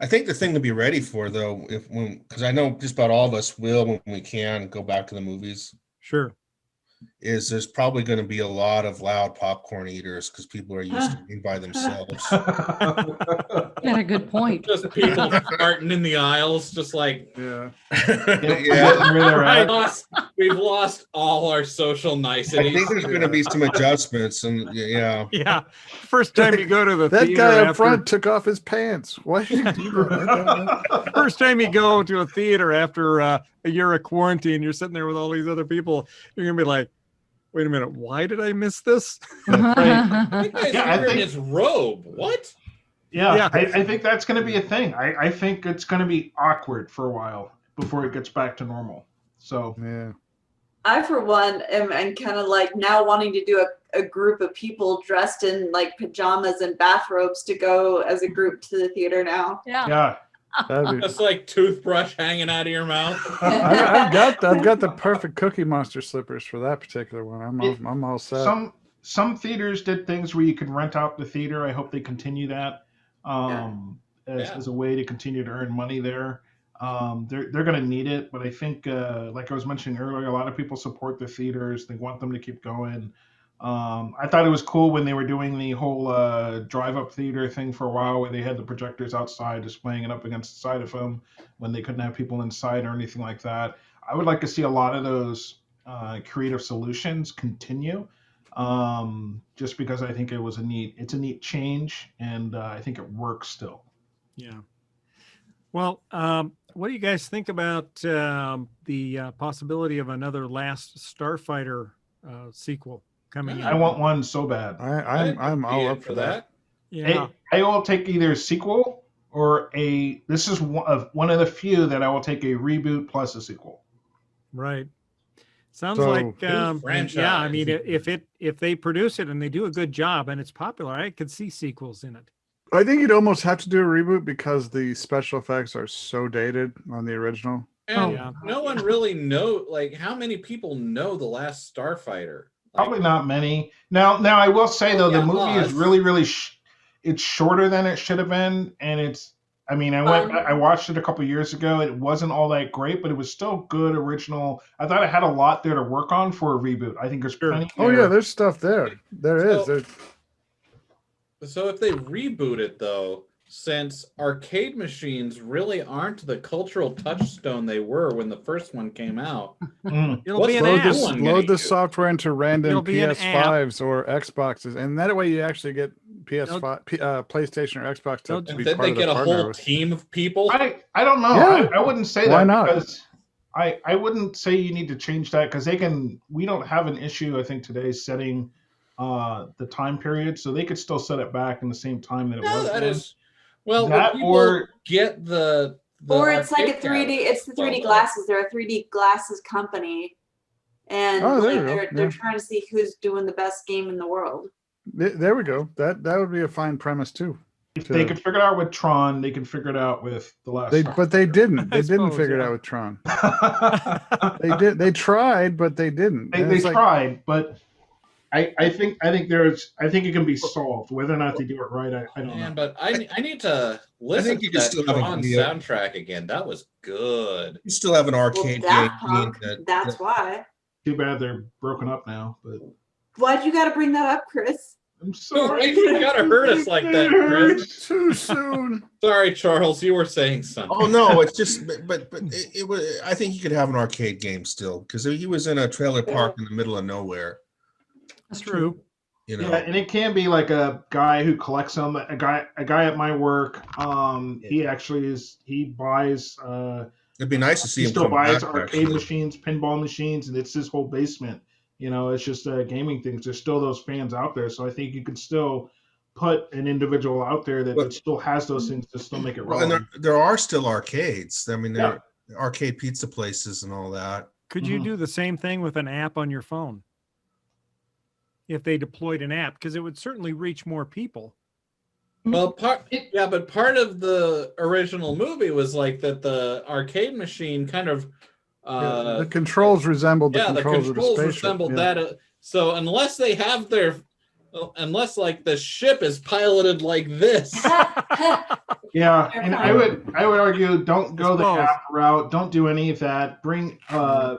I think the thing to be ready for, though, because I know just about all of us will, when we can, go back to the movies. Sure. Is there's probably going to be a lot of loud popcorn eaters because people are used to being by themselves. You had a good point. Just people farting in the aisles, just like we've lost all our social niceties. I think there's going to be some adjustments, and yeah. First time you go to the that theater guy up front took off his pants. Why did he do that? First time you go to a theater after a year of quarantine, you're sitting there with all these other people. You're gonna be like, wait a minute, why did I miss this? That guy's wearing his robe. What? Yeah. I think that's going to be a thing. I think it's going to be awkward for a while before it gets back to normal. So yeah. I, for one, am kind of like now wanting to do a group of people dressed in like pajamas and bathrobes to go as a group to the theater now. Yeah. Just like toothbrush hanging out of your mouth. I've got the perfect Cookie Monster slippers for that particular one. I'm all set. Some theaters did things where you could rent out the theater. I hope they continue that as a way to continue to earn money there. They're going to need it, but I think, like I was mentioning earlier, a lot of people support the theaters. They want them to keep going. I thought it was cool when they were doing the whole drive-up theater thing for a while, where they had the projectors outside displaying it up against the side of them when they couldn't have people inside or anything like that. I would like to see a lot of those creative solutions continue, just because I think it's a neat change, and I think it works still. Yeah. Well, what do you guys think about the possibility of another Last Starfighter sequel coming? I want one so bad. I'm all up for that. Yeah. I will take either a sequel or this is one of the few that I will take a reboot plus a sequel. Right. Sounds like yeah. I mean, if they produce it and they do a good job and it's popular, I could see sequels in it. I think you'd almost have to do a reboot because the special effects are so dated on the original. And no one really how many people know The Last Starfighter? Probably not many. Now I will say though, the movie is really, really it's shorter than it should have been, and I watched it a couple years ago. It wasn't all that great, but it was still good, original. I thought it had a lot there to work on for a reboot. I think there's plenty. Oh yeah, there's stuff there. So if they reboot it though, since arcade machines really aren't the cultural touchstone they were when the first one came out, it'll be an app. Load the software into random PS5s or Xboxes, and that way you actually get PS5, PlayStation or Xbox to be part of the partner. Then they get a whole team of people. I don't know. Yeah. I wouldn't say Why that not? Because I wouldn't say you need to change that because we don't have an issue, I think, today setting the time period, so they could still set it back in the same time that it was. That is. Well, that or get the or it's like a 3D. It's the 3D glasses. They're a 3D glasses company, and they're trying to see who's doing the best game in the world. There we go. That would be a fine premise too. If they could figure it out with Tron, they can figure it out with the last. But they didn't. They didn't figure it out with Tron. They did. They tried, but they didn't. They tried, but I think it can be solved. Whether or not they do it right, I don't know. But I need to listen to that Tron soundtrack again. That was good. You still have an arcade game. That's why. Too bad they're broken up now. But why'd you got to bring that up, Chris? I'm sorry. You gotta hurt us like that, Chris. Too soon. Sorry, Charles. You were saying something. Oh no, it's just, but it was. I think you could have an arcade game still because he was in a trailer park in the middle of nowhere. That's true. You know, yeah, and it can be like a guy who collects them. A guy at my work. He actually he buys. It'd be nice to see he him still come buys back, arcade actually. machines, pinball machines, and it's his whole basement. You know, it's just gaming things. There's still those fans out there, so I think you could still put an individual out there that still has those things to still make it relevant. And there are still arcades. I mean, there are arcade pizza places and all that. Could you do the same thing with an app on your phone? If they deployed an app, because it would certainly reach more people. Well, but part of the original movie was like that the arcade machine kind of the controls resembled the controls of the spaceship. Resembled that. So unless like the ship is piloted like this. Yeah, and I would argue don't go the app route. Don't do any of that. Bring. I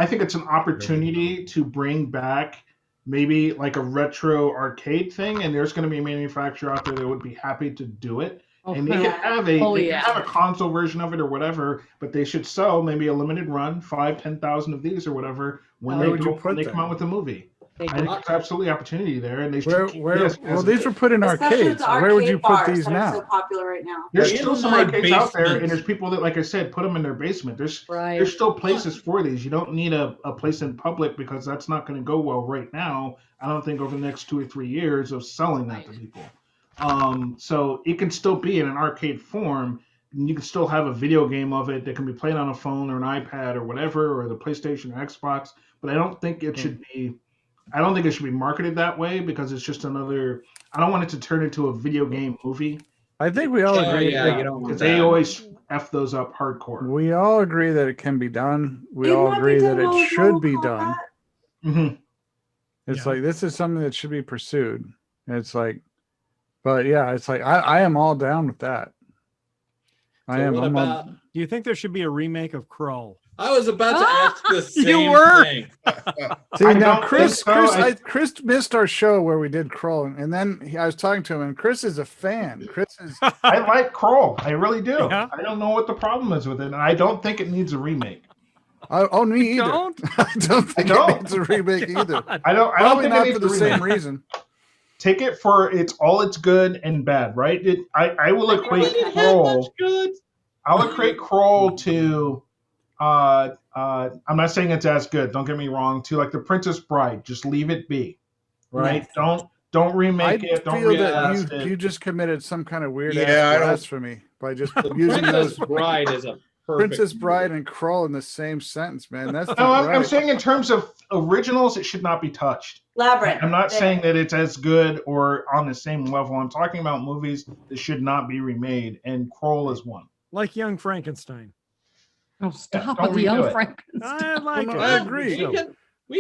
think it's an opportunity to bring back maybe like a retro arcade thing, and there's going to be a manufacturer out there that would be happy to do it. And they can have a console version of it or whatever, but they should sell maybe a limited run, 10,000 of these or whatever when they come out with the movie. I think there's absolutely opportunity there, and they should. Well, these were put in arcades. Where would you put these now? So popular right now. There's still some arcades out there, and there's people that, like I said, put them in their basement. There's still places for these. You don't need a place in public because that's not going to go well right now. I don't think over the next 2 or 3 years of selling that to people. So it can still be in an arcade form, and you can still have a video game of it that can be played on a phone or an iPad or whatever, or the PlayStation or Xbox. But I don't think it should be. I don't think it should be marketed that way because it's just another. I don't want it to turn into a video game movie. I think we all agree. Because they always F those up hardcore. We all agree that it can be done. We all agree that it should be done. Mm-hmm. It's like this is something that should be pursued. It's like, but yeah, it's like I am all down with that. Do you think there should be a remake of Krull? I was about to ask the same thing. See, now Chris missed our show where we did Krull, and then I was talking to him, and Chris is a fan. I like Krull. I really do. Yeah. I don't know what the problem is with it, and I don't think it needs a remake. Oh, me either. I don't think it needs a remake either. I don't Probably think not it needs for the same reason. Take it for it's good and bad, right? I will equate Krull. I'll equate Krull to. I'm not saying it's as good. Don't get me wrong. To like the Princess Bride, just leave it be, right? Don't remake it. Don't recast it. You just committed some kind of weird ass blasphemy by just using those. Bride is a Princess Bride and Krull in the same sentence, man. That's I'm saying in terms of originals, it should not be touched. Labyrinth. I'm not saying that it's as good or on the same level. I'm talking about movies that should not be remade, and Krull is one. Like Young Frankenstein. Oh, stop with the Young Frankenstein. I like it. I agree.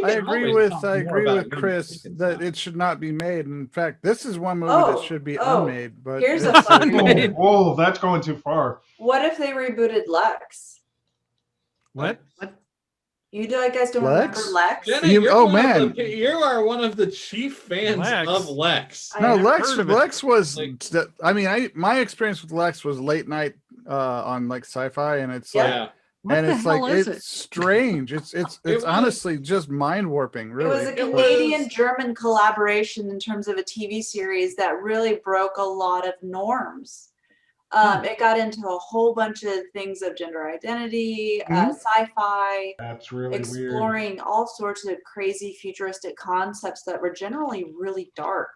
I agree with Chris that it should not be made. In fact, this is one movie that should be unmade. But here's a fun one. Oh, that's going too far. What if they rebooted Lex? What? You guys don't remember Lex? Jenna, you are one of the chief fans of Lex. No, Lex was. My experience with Lex was late night on like Sci-Fi, and it's like. It's strange. It's honestly just mind warping. Really, it was a Canadian-German collaboration in terms of a TV series that really broke a lot of norms. It got into a whole bunch of things of gender identity, sci-fi. That's really exploring all sorts of crazy futuristic concepts that were generally really dark.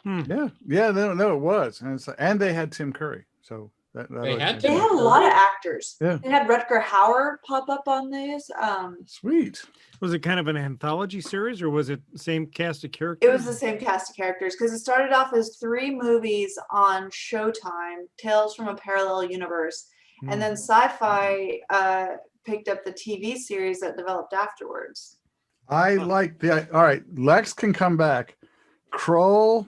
No, it was, and they had Tim Curry, so. They had a lot of actors. Yeah. They had Rutger Hauer pop up on this. Sweet. Was it kind of an anthology series, or was it the same cast of characters? It was the same cast of characters because it started off as 3 movies on Showtime, Tales from a Parallel Universe, and then Sci-Fi picked up the TV series that developed afterwards. I like the. All right, Lex can come back. Kroll.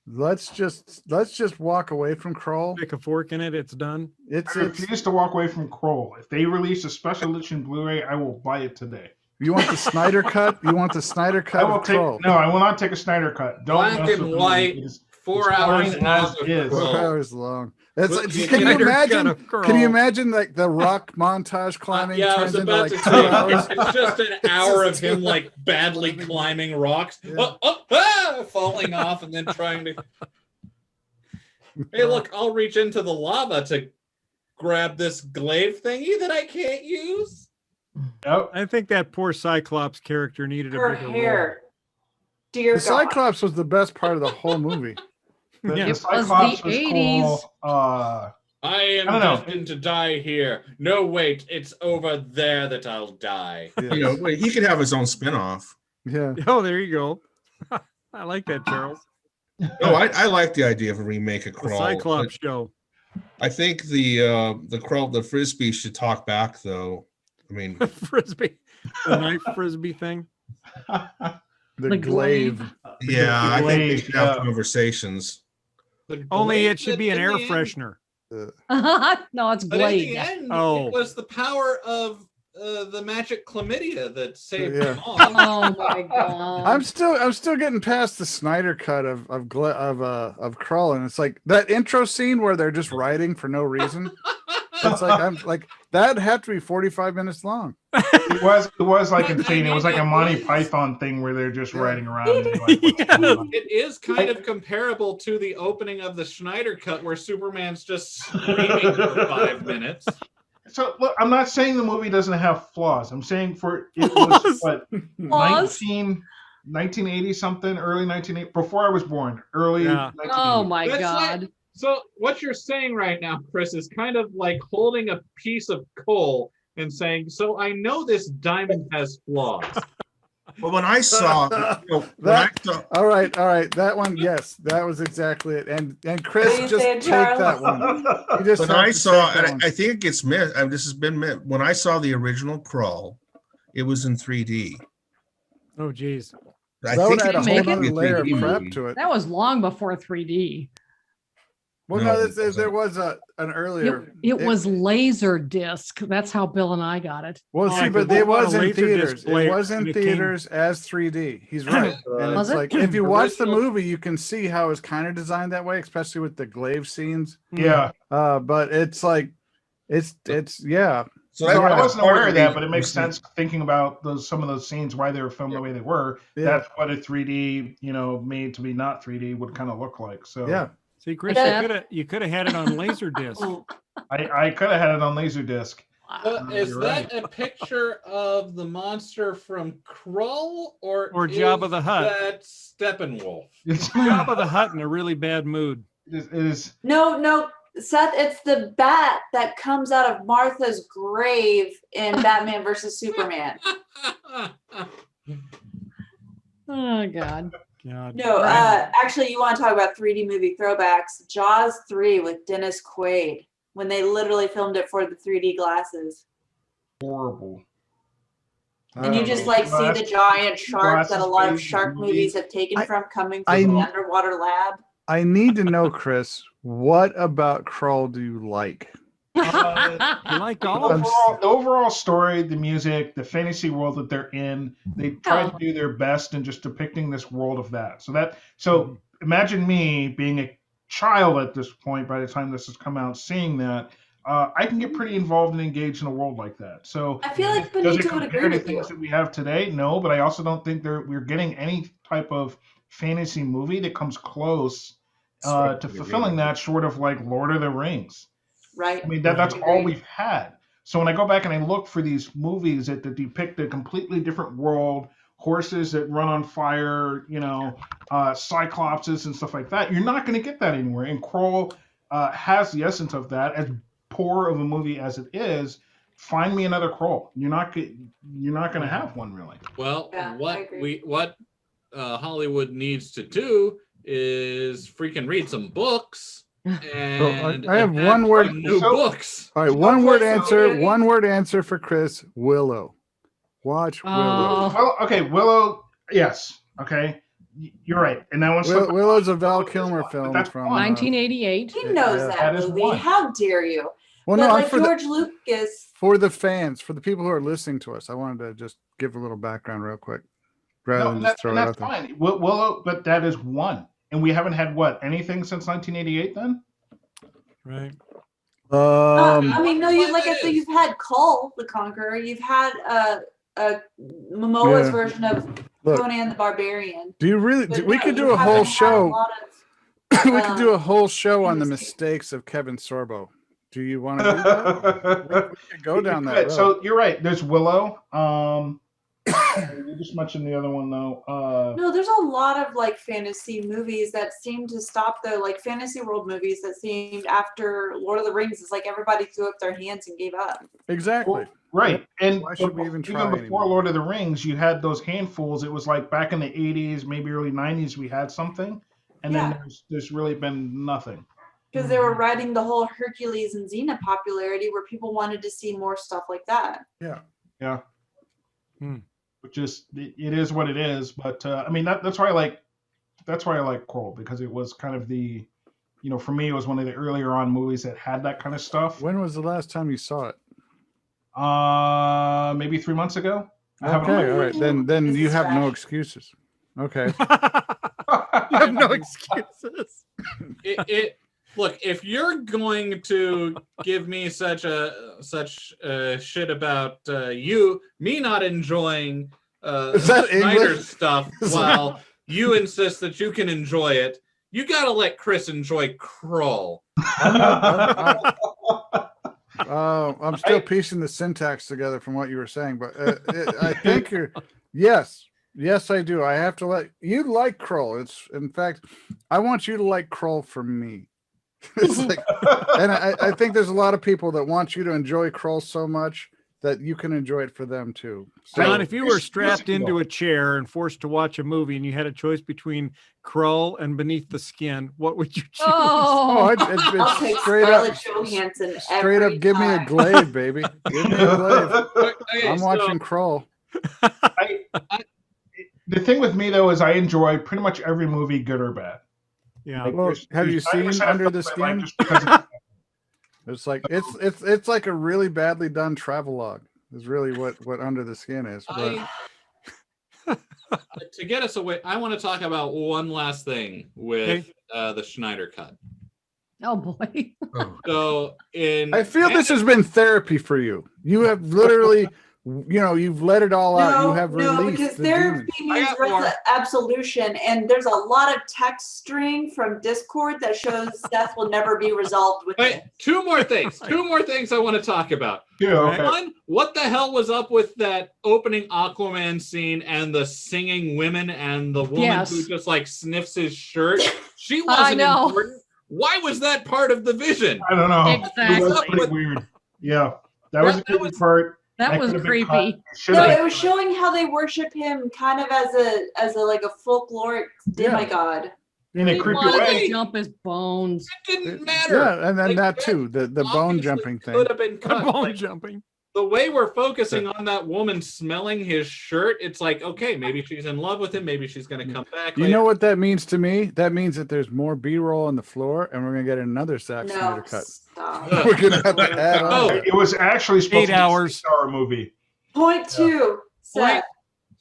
Let's just walk away from Kroll. Stick a fork in it. It's done. I refuse to walk away from Kroll. If they release a special edition Blu-ray, I will buy it today. You want the Snyder cut? You want the Snyder cut? I will take. No, I will not take a Snyder cut. Black and white. 4 hours as is. 4 hours long. Can you imagine like the rock montage climbing? Yeah, I was about to say it's just an hour of him like badly climbing rocks, falling off, and then trying to. Hey, look! I'll reach into the lava to grab this glaive thingy that I can't use. Yep. I think that poor Cyclops character needed a bigger role. Dear the Cyclops was the best part of the whole movie. The Cyclops was 80s. cool. I am destined to die here. No, wait, it's over there that I'll die. Yeah. He could have his own spinoff. Yeah. Oh, there you go. I like that, Charles. No, I like the idea of a remake of The Kroll. Cyclops show. I think the Frisbee should talk back, though. I mean, Frisbee, the knife Frisbee thing. The glaive. Yeah, I think they should have conversations. Only it should be an air freshener. No, it's But in the Glade. end, Oh. it was the power of the magic chlamydia that saved Yeah. them all. Oh my god. I'm still getting past the Snyder cut of Krull, and it's like that intro scene where they're just writing for no reason. It's like I'm like that had to be 45 minutes long. It was like insane. It was like a Monty Python thing where they're just riding around. And like, what's going on? It is kind of comparable to the opening of the Snyder Cut where Superman's just screaming for 5 minutes. So look, I'm not saying the movie doesn't have flaws. I'm saying it was what 1980 something, early 1980, before I was born, early. Yeah. 1980. Oh my That's god. like- so what you're saying right now, Chris, is kind of like holding a piece of coal and saying, so I know this diamond has flaws. But when I saw, all right, that one, yes, that was exactly it. And Chris, What do you just say, take Charles? that one. You just when have I to saw, take that and one. I think it gets missed. This has been missed. When I saw the original Krull, it was in 3D. Oh, geez. I that would think add a it whole was other in layer of 3D crap movie. to it. That was long before 3D. Well, No, no, there was an earlier. It was laser disc. That's how Bill and I got it. Well, Oh, see, I but could it want was a in laser theaters. display It was in and it came- theaters as 3D. He's right. And Was it's it? like if you watch the Original- movie, you can see how it's kind of designed that way, especially with the glaive scenes. Yeah. But it's like it's yeah. So So I that's wasn't part aware of the that, reason but it makes we see- sense thinking about some of those scenes, why they were filmed the way they were. Yeah. That's what a 3D, made to be not 3D would kind of look like. So Yeah. See, Chris, Yeah. you could have had it on Laserdisc. I could have had it on Laserdisc. Is You're that a picture of the monster from Krull or Jabba is the Hutt? that Steppenwolf? Jabba the Hutt in a really bad mood. It is No, Seth, it's the bat that comes out of Martha's grave in Batman versus Superman. Oh god. God. No, actually, you want to talk about 3D movie throwbacks. Jaws 3 with Dennis Quaid, when they literally filmed it for the 3D glasses. horrible. And you just like see the giant shark that a lot of Glasses shark movie. movies have taken from coming I- from the underwater lab. I need to know, Chris, what about Krull do you like? You like all of them? The overall story, the music, the fantasy world that they're in, they try to do their best in just depicting this world of that. So imagine me being a child at this point, by the time this has come out, seeing that. I can get pretty involved and engaged in a world like that. So I feel like does Benito it would compare agree to with you. things that we have today? No, but I also don't think we're getting any type of fantasy movie that comes close to fulfilling that, short of like Lord of the Rings. Right. I mean, that's all we've had. So when I go back and I look for these movies that depict a completely different world, horses that run on fire, cyclopses and stuff like that, you're not going to get that anywhere. And Krull has the essence of that. As poor of a movie as it is, find me another Krull. You're not going to have one really. Well, Yeah, I what agree. Hollywood needs to do is freaking read some books and I have adapt one word- some new So- books. All right, one word answer for Chris. Willow. Watch Oh. Willow. Well, okay, Willow. Yes. Okay, you're right. And that one's Willow's a Val Kilmer film that's from 1988. He knows Yeah. that That is movie. one. How dare you? Well, But no, like George Lucas, for the fans, for the people who are listening to us, I wanted to just give a little background real quick, rather than just throw it out that's there. fine. Willow, but that is one, and we haven't had anything since 1988. Then Right. I mean, no, you like I said, you've had Kull the Conqueror, you've had Momoa's Yeah. version of Look, Conan the Barbarian. do you really? But We no, could you do a whole haven't had show. lot of, We could do a whole show on the mistakes. mistakes of Kevin Sorbo. Do you want to do that? we could go down that road. So you're right. There's Willow. You just mentioned the other one though. No, there's a lot of like fantasy movies that seem to stop though, like fantasy world movies that seemed after Lord of the Rings is like everybody threw up their hands and gave up. Exactly. Right. And Why should we even try before anymore? Lord of the Rings, you had those handfuls. It was like back in the 80s, maybe early 90s, we had something. And Yeah. then there's really been nothing. Because they were riding the whole Hercules and Xena popularity where people wanted to see more stuff like that. Yeah. Yeah. Hmm. Which is it is what it is. But I mean that's why I like Kroll, because it was kind of the, for me it was one of the earlier on movies that had that kind of stuff. When was the last time you saw it? Maybe 3 months ago. Okay, all right. Then This you is have no trash. excuses. Okay. You have no excuses. Look, if you're going to give me such shit about me not enjoying Is that Snyder English? stuff while you insist that you can enjoy it, you gotta let Chris enjoy Kroll. I'm still piecing the syntax together from what you were saying, but I think yes, I do. I have to let you like Kroll. It's, in fact, I want you to like Kroll for me. It's like, and I think there's a lot of people that want you to enjoy Kroll so much that you can enjoy it for them too. So, John, if you were strapped into a chair and forced to watch a movie and you had a choice between Krull and Beneath the Skin, what would you choose? oh, I'll take it's straight up, Scarlett Johansson straight up. every Give me a time. Glaive, baby. Give me a Glaive. Okay, I'm watching Kroll. The thing with me though is I enjoy pretty much every movie, good or bad. Yeah. Like, Well, have you seen 90% of Under the stuff I like Skin? just because It's like it's like a really badly done travelogue. Is really what Under the Skin is. But To get us away, I want to talk about one last thing with the Snyder Cut. Oh boy. So I feel this has been therapy for you. You have literally, you've let it all out. You have released because the therapy demons. means got more. absolution, and there's a lot of text string from Discord that shows Seth will never be resolved with Wait, it. two more things I want to talk about. Yeah, okay. One, what the hell was up with that opening Aquaman scene and the singing women and the woman who just like sniffs his shirt? She wasn't know. important. Why was that part of the vision? I don't know. Exactly. It was pretty weird. Yeah, that was a creepy part. That was could have been creepy. cut. It should No, have it been was cut. showing how they worship him kind of as a like a folkloric demigod. In a He creepy wanted way. to jump his bones. It didn't matter. Yeah, and then Like, that too, the bone Obviously jumping thing. could have been cut. Bone Like, jumping. the way we're focusing on that woman smelling his shirt, it's like, okay, maybe she's in love with him. Maybe she's going to come back. You later. know what that means to me? That means that there's more B-roll on the floor, and we're gonna get another Zack Snyder No, cut. stop. We're gonna have to add on. Oh, that. It was actually supposed 8 to be hours. a 6-hour movie. Point two, Seth.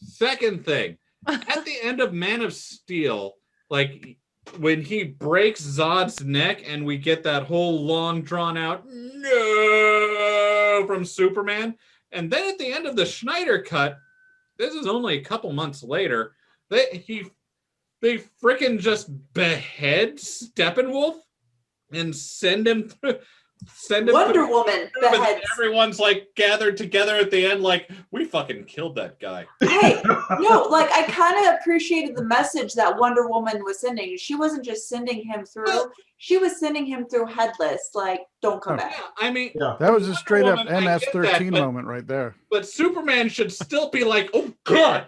Second thing, at the end of Man of Steel, like when he breaks Zod's neck and we get that whole long drawn out no from Superman, and then at the end of the Snyder Cut, this is only a couple months later, they freaking just behead Steppenwolf and send him Wonder Woman and beheads. everyone's like gathered together at the end, like we fucking killed that guy. Hey, no, like I kind of appreciated the message that Wonder Woman was sending. She wasn't just sending him through; she was sending him through headless. Like, don't come back. Yeah, I mean, That was a straight up Woman, I get that, MS-13 but- moment right there. but Superman should still be like, oh god,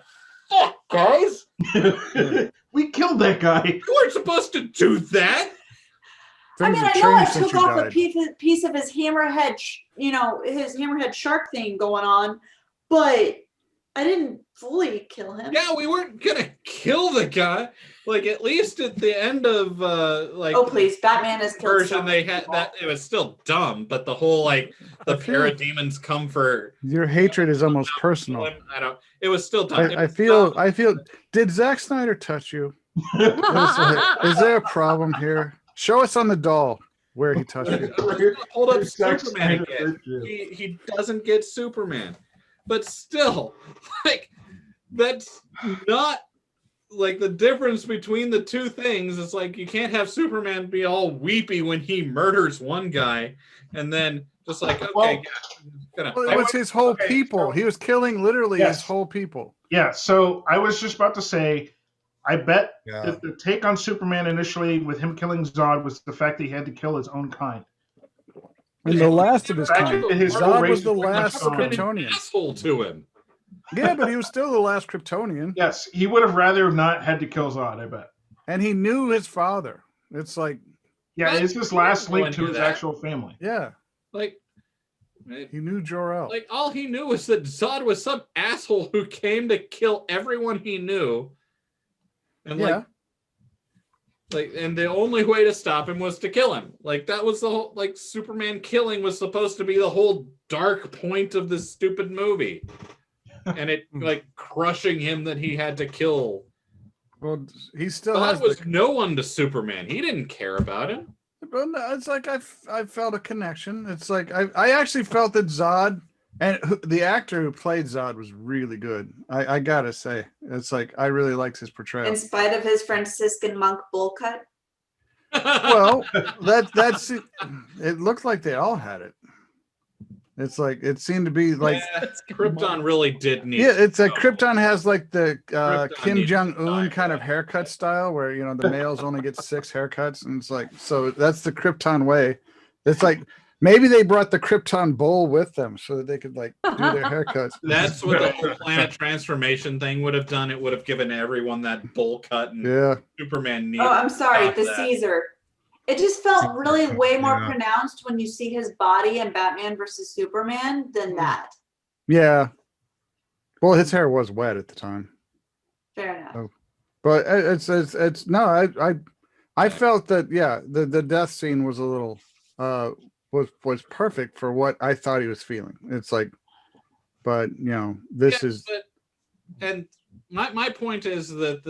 fuck guys, We killed that guy. you weren't supposed to do that. I Things mean, have I know I changed since took you off a died. piece of his hammerhead, his hammerhead shark thing going on, but I didn't fully kill him. Yeah, we weren't gonna kill the guy. Like at least at the end of oh please, Batman is killed. Version they had that it was still dumb, but the whole like the parademons come for your hatred is almost personal. I don't. It was still dumb. I feel. Did Zack Snyder touch you? Is there a problem here? Show us on the doll where he touched you. Hold up Superman again. He doesn't get Superman. But still, like, that's not like the difference between the two things. It's like you can't have Superman be all weepy when he murders one guy and then just like, okay, it was his whole people. He was killing literally his whole people. Yeah, so I was just about to say, I bet that the take on Superman initially with him killing Zod was the fact that he had to kill his own kind. And the last of his kind. Zod was the last Kryptonian. Asshole to him. Yeah, but he was still the last Kryptonian. Yes, he would have rather not had to kill Zod, I bet. And he knew his father. It's like... Yeah, it's his last link to his actual family. Yeah. Like... He knew Jor-El. Like, all he knew was that Zod was some asshole who came to kill everyone he knew. And and the only way to stop him was to kill him. Like that was the whole Superman killing was supposed to be the whole dark point of this stupid movie. And it crushing him that he had to kill. Well, he still was no one to Superman. He didn't care about him. But no, it's like I felt a connection. It's like I actually felt that Zod and the actor who played Zod was really good. I gotta say, it's like I really liked his portrayal. In spite of his Franciscan monk bull cut. Well, that's it. It looked like they all had it. It's like it seemed to be like Krypton really did need. Yeah, it's like Krypton has like the Kim Jong-un kind of haircut style, where the males only get 6 haircuts, and it's like so that's the Krypton way. It's like. Maybe they brought the Krypton bowl with them so that they could do their haircuts. That's what the whole planet transformation thing would have done. It would have given everyone that bowl cut and Superman needed. Oh, I'm sorry, the Caesar. It just felt really way more pronounced when you see his body in Batman versus Superman than that. Yeah. Well, his hair was wet at the time. Fair enough. So, but it's no, I felt that the death scene was a little was perfect for what I thought he was feeling. It's like, but this is. And my point is that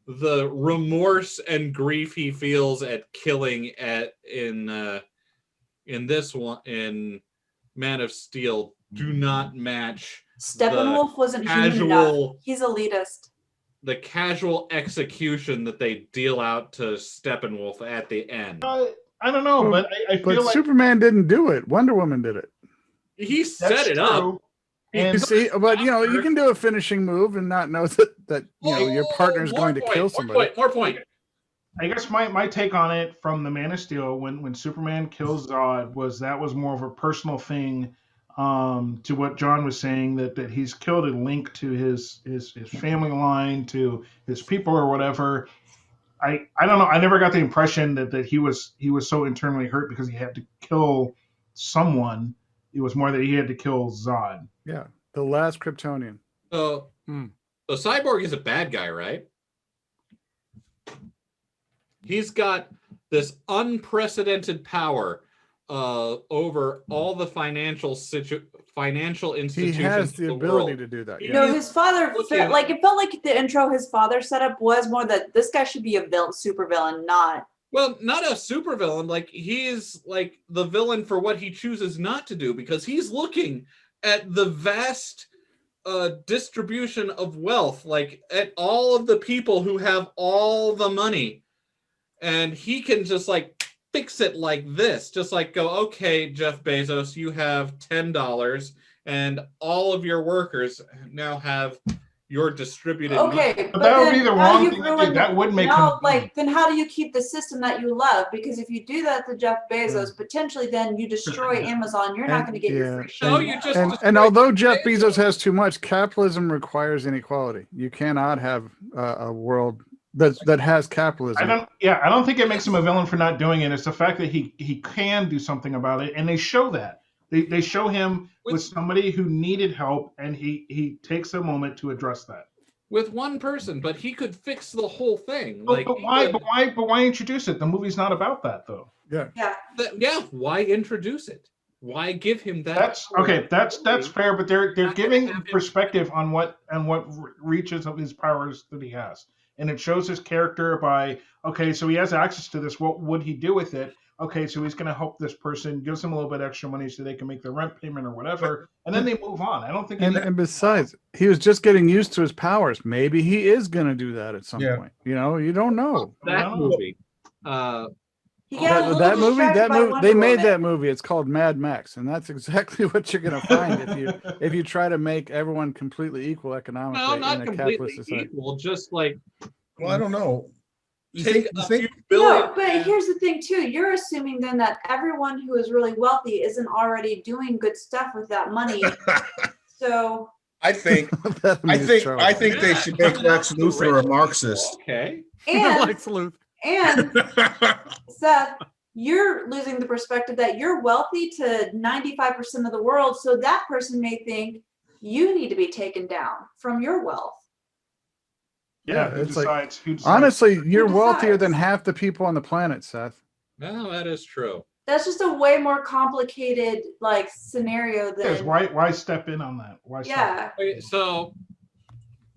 the remorse and grief he feels at killing in this one in Man of Steel do not match. Steppenwolf wasn't human enough. He's elitist. The casual execution that they deal out to Steppenwolf at the end. I don't know, but I feel like Superman didn't do it. Wonder Woman did it. He set it up. And see, but you can do a finishing move and not know that your partner's going to kill somebody. More point. I guess my take on it from the Man of Steel when Superman kills Zod was more of a personal thing to what John was saying that he's killed a link to his family line, to his people or whatever. I don't know. I never got the impression that he was so internally hurt because he had to kill someone. It was more that he had to kill Zod. Yeah, the last Kryptonian. So Cyborg is a bad guy, right? He's got this unprecedented power over all the financial institutions. He has the ability to do that. Yeah. His father it felt like the intro his father set up was more that this guy should be a supervillain, not a supervillain. Like he is like the villain for what he chooses not to do, because he's looking at the vast distribution of wealth, like at all of the people who have all the money, and he can just fix it like this, just go, okay, Jeff Bezos, you have $10 and all of your workers now have your distributed money. But that would be the wrong thing. That would make then how do you keep the system that you love? Because if you do that to Jeff Bezos, potentially then you destroy Amazon. You're not going to get your free show. And although Jeff Bezos has too much, capitalism requires inequality. You cannot have a world that has capitalism. I don't think it makes him a villain for not doing it. It's the fact that he can do something about it, and they show that. They show him with somebody who needed help, and he takes a moment to address that. With one person, but he could fix the whole thing. But why introduce it? The movie's not about that, though. Yeah. Why introduce it? Why give him that? That's fair, but they're giving perspective on what reaches of his powers that he has, and it shows his character by so he has access to this. What would he do with it? Okay, so he's going to help this person, gives them a little bit extra money so they can make the rent payment or whatever, and then they move on. I don't think. And besides, he was just getting used to his powers. Maybe he is going to do that at some point. You know, you don't know. That movie. That movie. They made that movie. It's called Mad Max, and that's exactly what you're going to find if you try to make everyone completely equal economically. No, not in a completely capitalist society. equal. Just like. Well, I don't know. No, but here's the thing too. You're assuming then that everyone who is really wealthy isn't already doing good stuff with that money. So I think they should make Lex Luthor a Marxist. Okay. And Lex Luthor. And Seth, you're losing the perspective that you're wealthy to 95% of the world. So that person may think you need to be taken down from your wealth. Yeah, it's like, honestly, you're wealthier than half the people on the planet, Seth. No, that is true. That's just a way more complicated scenario than. Why step in on that? Why? Yeah. Okay, so,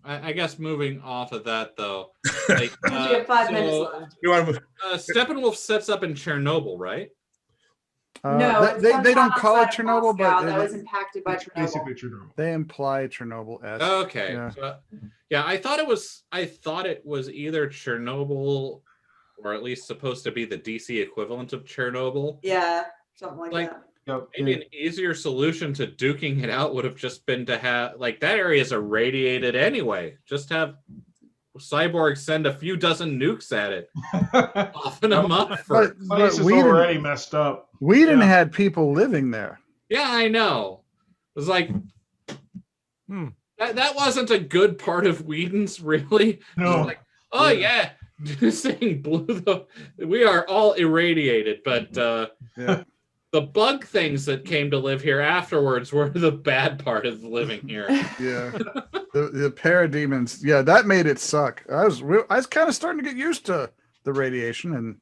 I guess moving off of that though, we have 5 minutes left. Steppenwolf sets up in Chernobyl, right? No, they don't call it Chernobyl, but that was impacted by Chernobyl. Basically Chernobyl. They imply Chernobyl. Okay. Yeah. I thought it was either Chernobyl, or at least supposed to be the DC equivalent of Chernobyl. Yeah, something like that. Maybe an easier solution to duking it out would have just been to have that area is irradiated anyway. Just have Cyborg send a few dozen nukes at it, offen them up. But already messed up. Whedon had people living there. Yeah, I know. It was like, that wasn't a good part of Whedon's, really. No. Like, this thing we are all irradiated, but the bug things that came to live here afterwards were the bad part of living here. Yeah. The parademons. Yeah, that made it suck. I was kind of starting to get used to the radiation and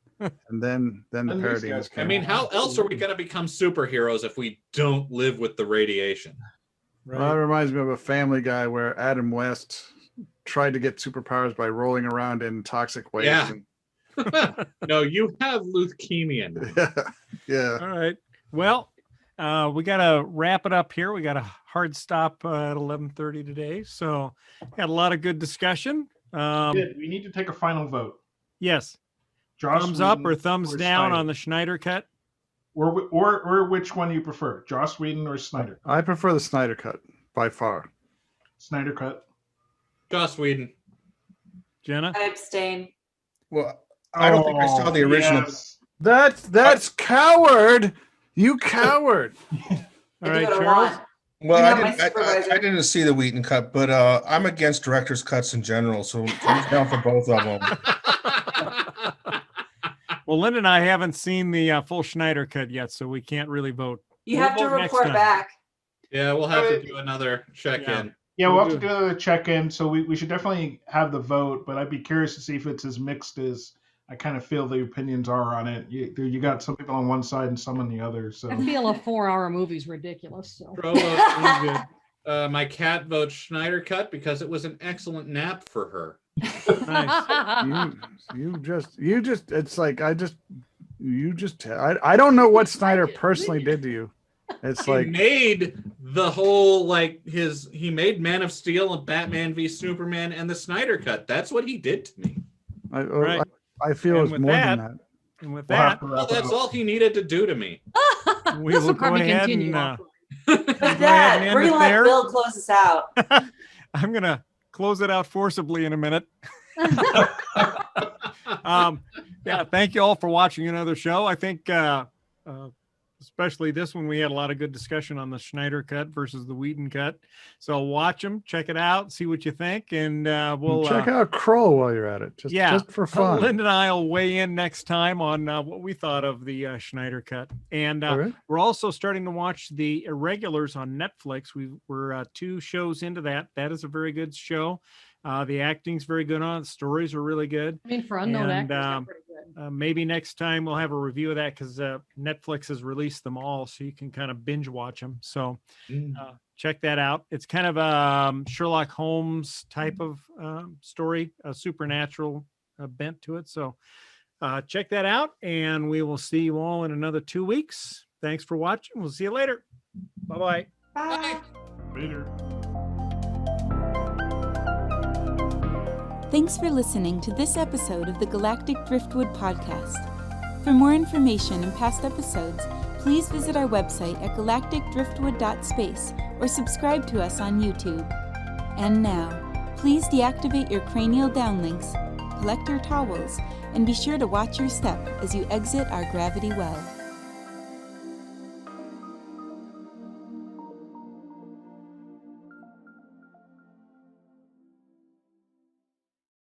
then the parademons came. I mean, how else are we going to become superheroes if we don't live with the radiation? Right. Well, that reminds me of a Family Guy where Adam West tried to get superpowers by rolling around in toxic waste. Yeah. No, you have leukemia. Yeah. All right. Well, we got to wrap it up here. We got a hard stop at 11:30 today. So got a lot of good discussion. We need to take a final vote. Yes. Joss thumbs Whedon up or thumbs down on the Snyder Cut? Or which one you prefer, Joss Whedon or Snyder? I prefer the Snyder Cut by far. Snyder Cut. Joss Whedon. Jenna? I abstain. Well, I don't think I saw the original. Yes. That's coward. You coward. All right, Charles. Well, I didn't see the Wheaton cut, but I'm against director's cuts in general, so I'm down for both of them. Well, Linda and I haven't seen the full Snyder Cut yet, so we can't really vote. You have to report back. Yeah, we'll have to do another check-in. Yeah, we'll have to do another check-in, so we should definitely have the vote, but I'd be curious to see if it's as mixed as I kind of feel the opinions are on it. You got some people on one side and some on the other. So I feel a 4-hour movie's ridiculous. So. My cat votes Snyder Cut because it was an excellent nap for her. Nice. You just it's like I don't know what Snyder personally did to you. It's he made the whole he made Man of Steel and Batman v Superman and the Snyder Cut. That's what he did to me. I feel it's more than that. And with that, that's all he needed to do to me. We will go ahead and Dad, we're gonna let Bill close us out. I'm gonna close it out forcibly in a minute. Thank you all for watching another show. I think especially this one. We had a lot of good discussion on the Snyder Cut versus the Whedon Cut. So watch them, check it out, see what you think, and we'll check out Crow while you're at it. Just for fun. Linda and I will weigh in next time on what we thought of the Snyder Cut. And Okay. we're also starting to watch the Irregulars on Netflix. We're 2 shows into that. That is a very good show. The acting's very good on it. The stories are really good. I mean, for unknown And, actors, they're pretty good. Maybe next time we'll have a review of that because Netflix has released them all, so you can kind of binge watch them. So check that out. It's kind of a Sherlock Holmes type of story, a supernatural bent to it. So check that out, and we will see you all in another 2 weeks. Thanks for watching. We'll see you later. Bye-bye. Bye. Later. Thanks for listening to this episode of the Galactic Driftwood Podcast. For more information and past episodes, please visit our website at galacticdriftwood.space or subscribe to us on YouTube. And now, please deactivate your cranial downlinks, collect your towels, and be sure to watch your step as you exit our gravity well.